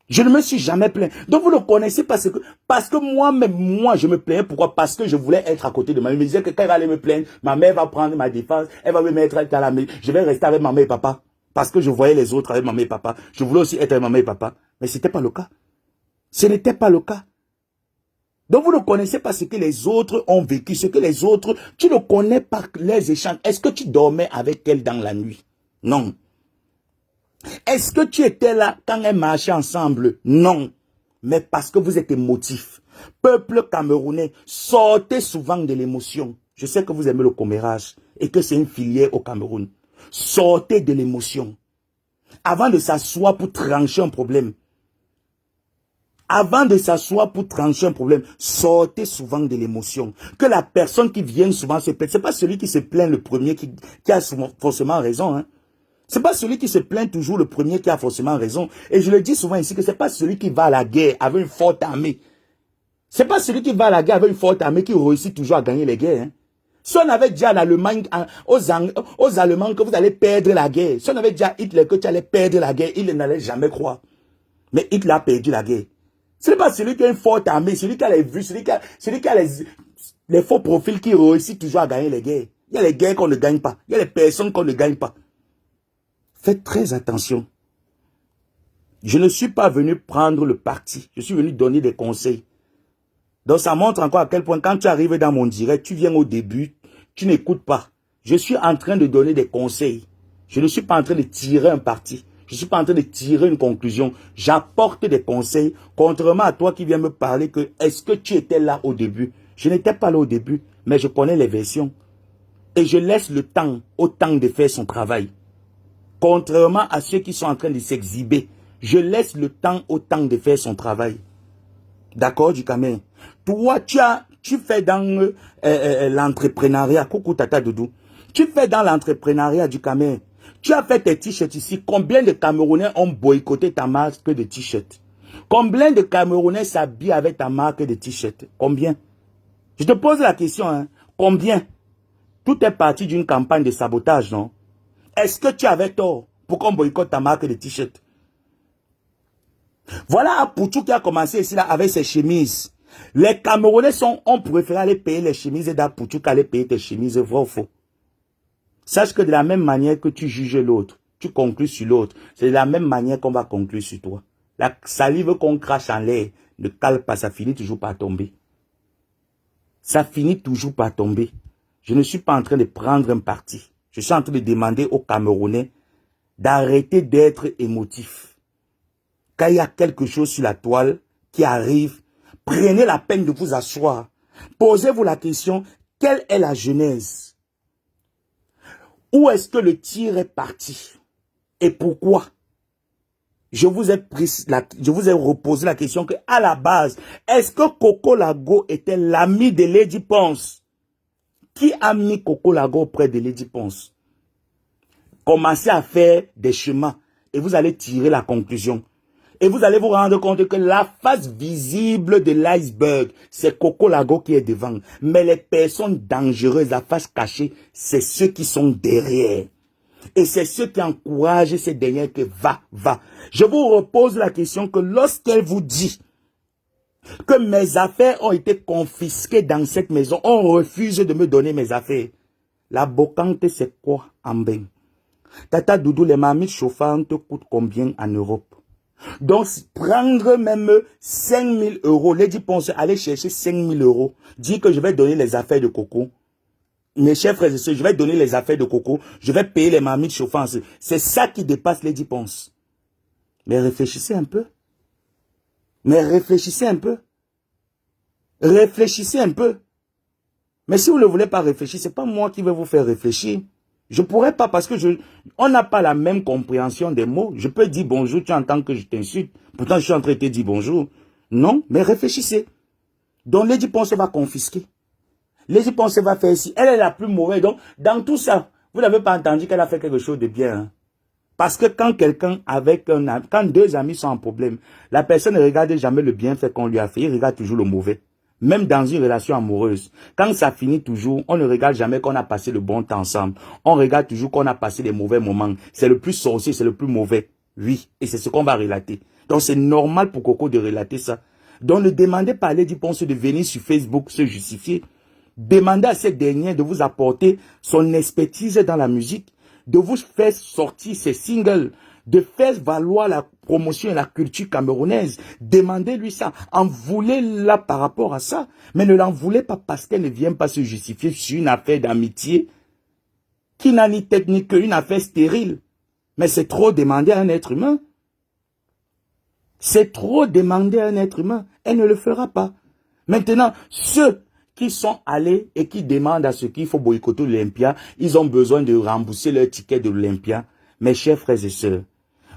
Je ne me suis jamais plaint. Donc vous le connaissez parce que moi-même, moi, je me plaignais. Pourquoi? Parce que je voulais être à côté de ma mère. Je me disais que quand elle va aller me plaindre, ma mère va prendre ma défense, elle va me mettre à la maison. Je vais rester avec ma mère et papa. Parce que je voyais les autres avec maman et papa. Je voulais aussi être avec maman et papa. Mais ce n'était pas le cas. Ce n'était pas le cas. Donc vous ne connaissez pas ce que les autres ont vécu, ce que les autres... Tu ne connais pas les échanges. Est-ce que tu dormais avec elle dans la nuit? Non. Est-ce que tu étais là quand elles marchaient ensemble? Non. Mais parce que vous êtes émotif. Peuple camerounais, sortez souvent de l'émotion. Je sais que vous aimez le commérage et que c'est une filière au Cameroun. Sortez de l'émotion. Avant de s'asseoir pour trancher un problème. Avant de s'asseoir pour trancher un problème, sortez souvent de l'émotion. Que la personne qui vient souvent se plaindre, c'est pas celui qui se plaint le premier qui a forcément raison. Hein. C'est pas celui qui se plaint toujours le premier qui a forcément raison. Et je le dis souvent ici que c'est pas celui qui va à la guerre avec une forte armée. C'est pas celui qui va à la guerre avec une forte armée qui réussit toujours à gagner les guerres. Hein. Si on avait dit à l'Allemagne, aux Allemands que vous allez perdre la guerre, si on avait dit à Hitler que tu allais perdre la guerre, il n'allait jamais croire. Mais Hitler a perdu la guerre. Ce n'est pas celui qui a une forte armée, celui qui a les vues, celui qui a les faux profils qui réussit toujours à gagner les guerres. Il y a les guerres qu'on ne gagne pas. Il y a les personnes qu'on ne gagne pas. Faites très attention. Je ne suis pas venu prendre le parti. Je suis venu donner des conseils. Donc ça montre encore à quel point quand tu arrives dans mon direct, tu viens au début, tu n'écoutes pas. Je suis en train de donner des conseils. Je ne suis pas en train de tirer un parti. Je ne suis pas en train de tirer une conclusion. J'apporte des conseils, contrairement à toi qui viens me parler que est-ce que tu étais là au début? Je n'étais pas là au début, mais je connais les versions. Et je laisse le temps au temps de faire son travail. Contrairement à ceux qui sont en train de s'exhiber, je laisse le temps au temps de faire son travail. D'accord, du Cameroun. Toi, tu fais dans l'entrepreneuriat. Coucou Tata Doudou. Tu fais dans l'entrepreneuriat du Cameroun. Tu as fait tes t-shirts ici. Combien de Camerounais ont boycotté ta marque de t-shirts? Combien de Camerounais s'habillent avec ta marque de t-shirts? Combien? Je te pose la question. Hein. Combien? Tout est parti d'une campagne de sabotage, non? Est-ce que tu avais tort pour qu'on boycotte ta marque de t-shirts? Voilà Apoutou qui a commencé ici là avec ses chemises. Les Camerounais ont préféré aller payer les chemises d'Apoutou qu'aller payer tes chemises, vrai ou faux? Sache que de la même manière que tu juges l'autre, tu conclus sur l'autre, c'est de la même manière qu'on va conclure sur toi. La salive qu'on crache en l'air ne cale pas, ça finit toujours par tomber. Ça finit toujours par tomber. Je ne suis pas en train de prendre un parti. Je suis en train de demander aux Camerounais d'arrêter d'être émotifs. Quand il y a quelque chose sur la toile qui arrive, prenez la peine de vous asseoir. Posez-vous la question, quelle est la genèse? Où est-ce que le tir est parti? Et pourquoi? Je vous ai reposé la question que, à la base, est-ce que Coco Lago était l'ami de Lady Ponce? Qui a mis Coco Lago auprès de Lady Ponce? Commencez à faire des chemins et vous allez tirer la conclusion. Et vous allez vous rendre compte que la face visible de l'iceberg, c'est Coco Lago qui est devant. Mais les personnes dangereuses, la face cachée, c'est ceux qui sont derrière. Et c'est ceux qui encouragent ces derniers que va. Je vous repose la question que lorsqu'elle vous dit que mes affaires ont été confisquées dans cette maison, on refuse de me donner mes affaires. La bocante, c'est quoi en bain? Tata Doudou, les marmites chauffantes coûtent combien en Europe? Donc, prendre même 5 000 euros, Lady Ponce, aller chercher 5 000 euros, dire que je vais donner les affaires de Coco. Mes chers frères et sœurs, je vais donner les affaires de Coco, je vais payer les marmites chauffantes. C'est ça qui dépasse Lady Ponce. Mais réfléchissez un peu. Réfléchissez un peu. Mais si vous ne voulez pas réfléchir, c'est pas moi qui vais vous faire réfléchir. Je pourrais pas parce que on n'a pas la même compréhension des mots. Je peux dire bonjour, tu entends que je t'insulte. Pourtant, je suis en train de te dire bonjour. Non, mais réfléchissez. Donc, Lady Ponce va confisquer. Lady Ponce va faire ici. Elle est la plus mauvaise. Donc, dans tout ça, vous n'avez pas entendu qu'elle a fait quelque chose de bien. Hein? Parce que quand quand deux amis sont en problème, la personne ne regarde jamais le bienfait qu'on lui a fait, il regarde toujours le mauvais. Même dans une relation amoureuse, quand ça finit toujours, on ne regarde jamais qu'on a passé le bon temps ensemble. On regarde toujours qu'on a passé des mauvais moments. C'est le plus sorcier, c'est le plus mauvais. Oui, et c'est ce qu'on va relater. Donc c'est normal pour Coco de relater ça. Donc ne demandez pas à Lady Ponce de venir sur Facebook se justifier. Demandez à cette dernière de vous apporter son expertise dans la musique, de vous faire sortir ses singles, de faire valoir la promotion et la culture camerounaise. Demandez-lui ça. En voulez-la par rapport à ça. Mais ne l'en voulez pas parce qu'elle ne vient pas se justifier sur une affaire d'amitié qui n'a ni tête ni queue, une affaire stérile. Mais c'est trop demander à un être humain. C'est trop demander à un être humain. Elle ne le fera pas. Maintenant, ceux qui sont allés et qui demandent à ce qu'il faut boycotter l'Olympia, ils ont besoin de rembourser leur ticket de l'Olympia. Mes chers frères et sœurs,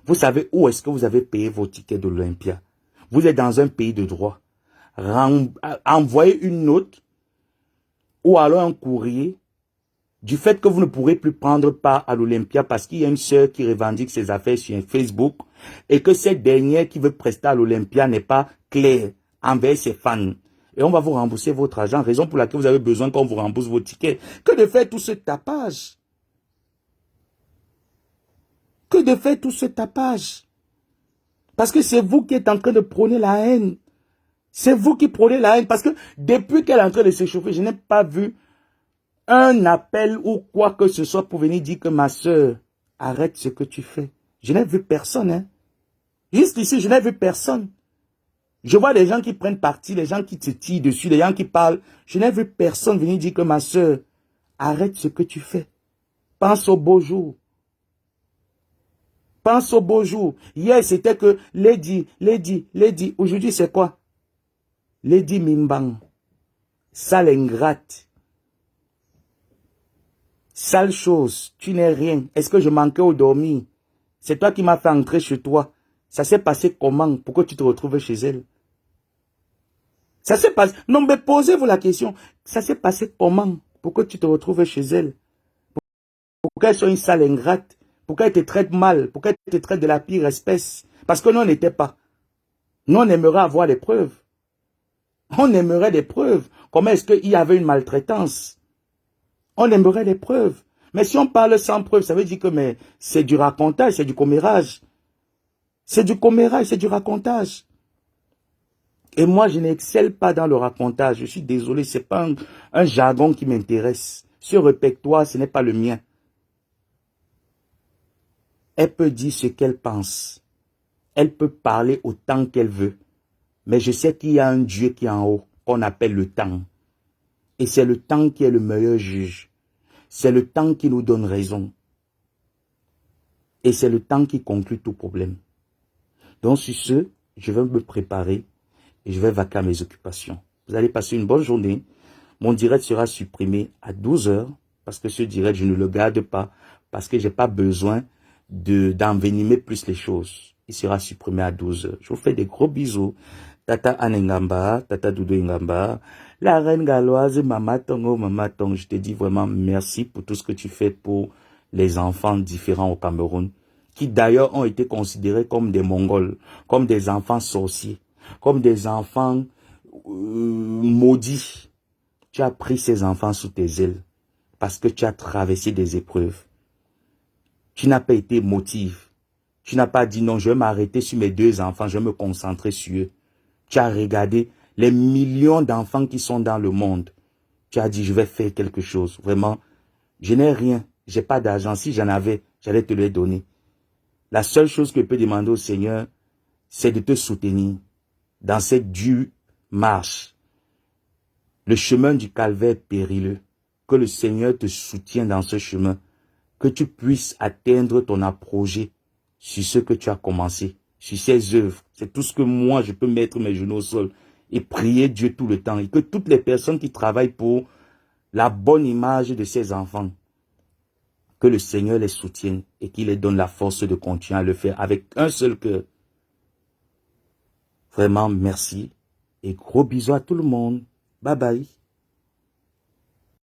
vous savez où est-ce que vous avez payé vos tickets de l'Olympia? Vous êtes dans un pays de droit. Envoyez une note ou alors un courrier du fait que vous ne pourrez plus prendre part à l'Olympia parce qu'il y a une sœur qui revendique ses affaires sur Facebook et que cette dernière qui veut prester à l'Olympia n'est pas claire envers ses fans. Et on va vous rembourser votre argent, raison pour laquelle vous avez besoin qu'on vous rembourse vos tickets. Que de faire tout ce tapage? Que de faire tout ce tapage? Parce que c'est vous qui êtes en train de prôner la haine. C'est vous qui prônez la haine. Parce que depuis qu'elle est en train de s'échauffer, je n'ai pas vu un appel ou quoi que ce soit pour venir dire que ma soeur, arrête ce que tu fais. Je n'ai vu personne. Hein. Juste ici, je n'ai vu personne. Je vois des gens qui prennent parti, les gens qui te tirent dessus, les gens qui parlent. Je n'ai vu personne venir dire que ma soeur, arrête ce que tu fais. Pense au beau jour. Pense au beau jour. Hier, c'était que Lady. Aujourd'hui, c'est quoi? Lady Mimbang. Sale ingrate. Sale chose. Tu n'es rien. Est-ce que je manquais au dormir? C'est toi qui m'as fait entrer chez toi. Ça s'est passé comment? Pourquoi tu te retrouves chez elle? Ça s'est passé. Non, mais posez-vous la question. Ça s'est passé comment? Pourquoi tu te retrouves chez elle? Pourquoi elles sont une sale ingrate? Pourquoi elles te traitent mal? Pourquoi elles te traitent de la pire espèce? Parce que nous, on n'était pas. Nous, on aimerait avoir des preuves. On aimerait des preuves. Comment est-ce qu'il y avait une maltraitance? On aimerait des preuves. Mais si on parle sans preuve, ça veut dire que c'est du racontage, c'est du commérage. C'est du commérage, c'est du racontage. Et moi, je n'excelle pas dans le racontage. Je suis désolé, ce n'est pas un jargon qui m'intéresse. Ce répertoire, ce n'est pas le mien. Elle peut dire ce qu'elle pense. Elle peut parler autant qu'elle veut. Mais je sais qu'il y a un Dieu qui est en haut, qu'on appelle le temps. Et c'est le temps qui est le meilleur juge. C'est le temps qui nous donne raison. Et c'est le temps qui conclut tout problème. Donc sur ce, je vais me préparer et je vais vaquer à mes occupations. Vous allez passer une bonne journée. Mon direct sera supprimé à 12 h parce que ce direct, je ne le garde pas parce que je n'ai pas besoin d'envenimer plus les choses. Il sera supprimé à 12 h. Je vous fais des gros bisous. Tata Anengamba, Tata Doudou Ngamba, la reine galloise, Mama Tongo, Mama Tong. Je te dis vraiment merci pour tout ce que tu fais pour les enfants différents au Cameroun, qui d'ailleurs ont été considérés comme des Mongols, comme des enfants sorciers, comme des enfants maudits. Tu as pris ces enfants sous tes ailes parce que tu as traversé des épreuves. Tu n'as pas été motive. Tu n'as pas dit non, je vais m'arrêter sur mes 2 enfants, je vais me concentrer sur eux. Tu as regardé les millions d'enfants qui sont dans le monde. Tu as dit, je vais faire quelque chose. Vraiment, je n'ai rien. Je n'ai pas d'argent. Si j'en avais, j'allais te le donner. La seule chose que je peux demander au Seigneur, c'est de te soutenir dans cette dure marche. Le chemin du calvaire est périlleux. Que le Seigneur te soutienne dans ce chemin. Que tu puisses atteindre ton apogée sur ce que tu as commencé, sur ces œuvres. C'est tout ce que moi, je peux mettre mes genoux au sol et prier Dieu tout le temps. Et que toutes les personnes qui travaillent pour la bonne image de ces enfants, que le Seigneur les soutienne et qu'il les donne la force de continuer à le faire avec un seul cœur. Vraiment, merci et gros bisous à tout le monde. Bye bye.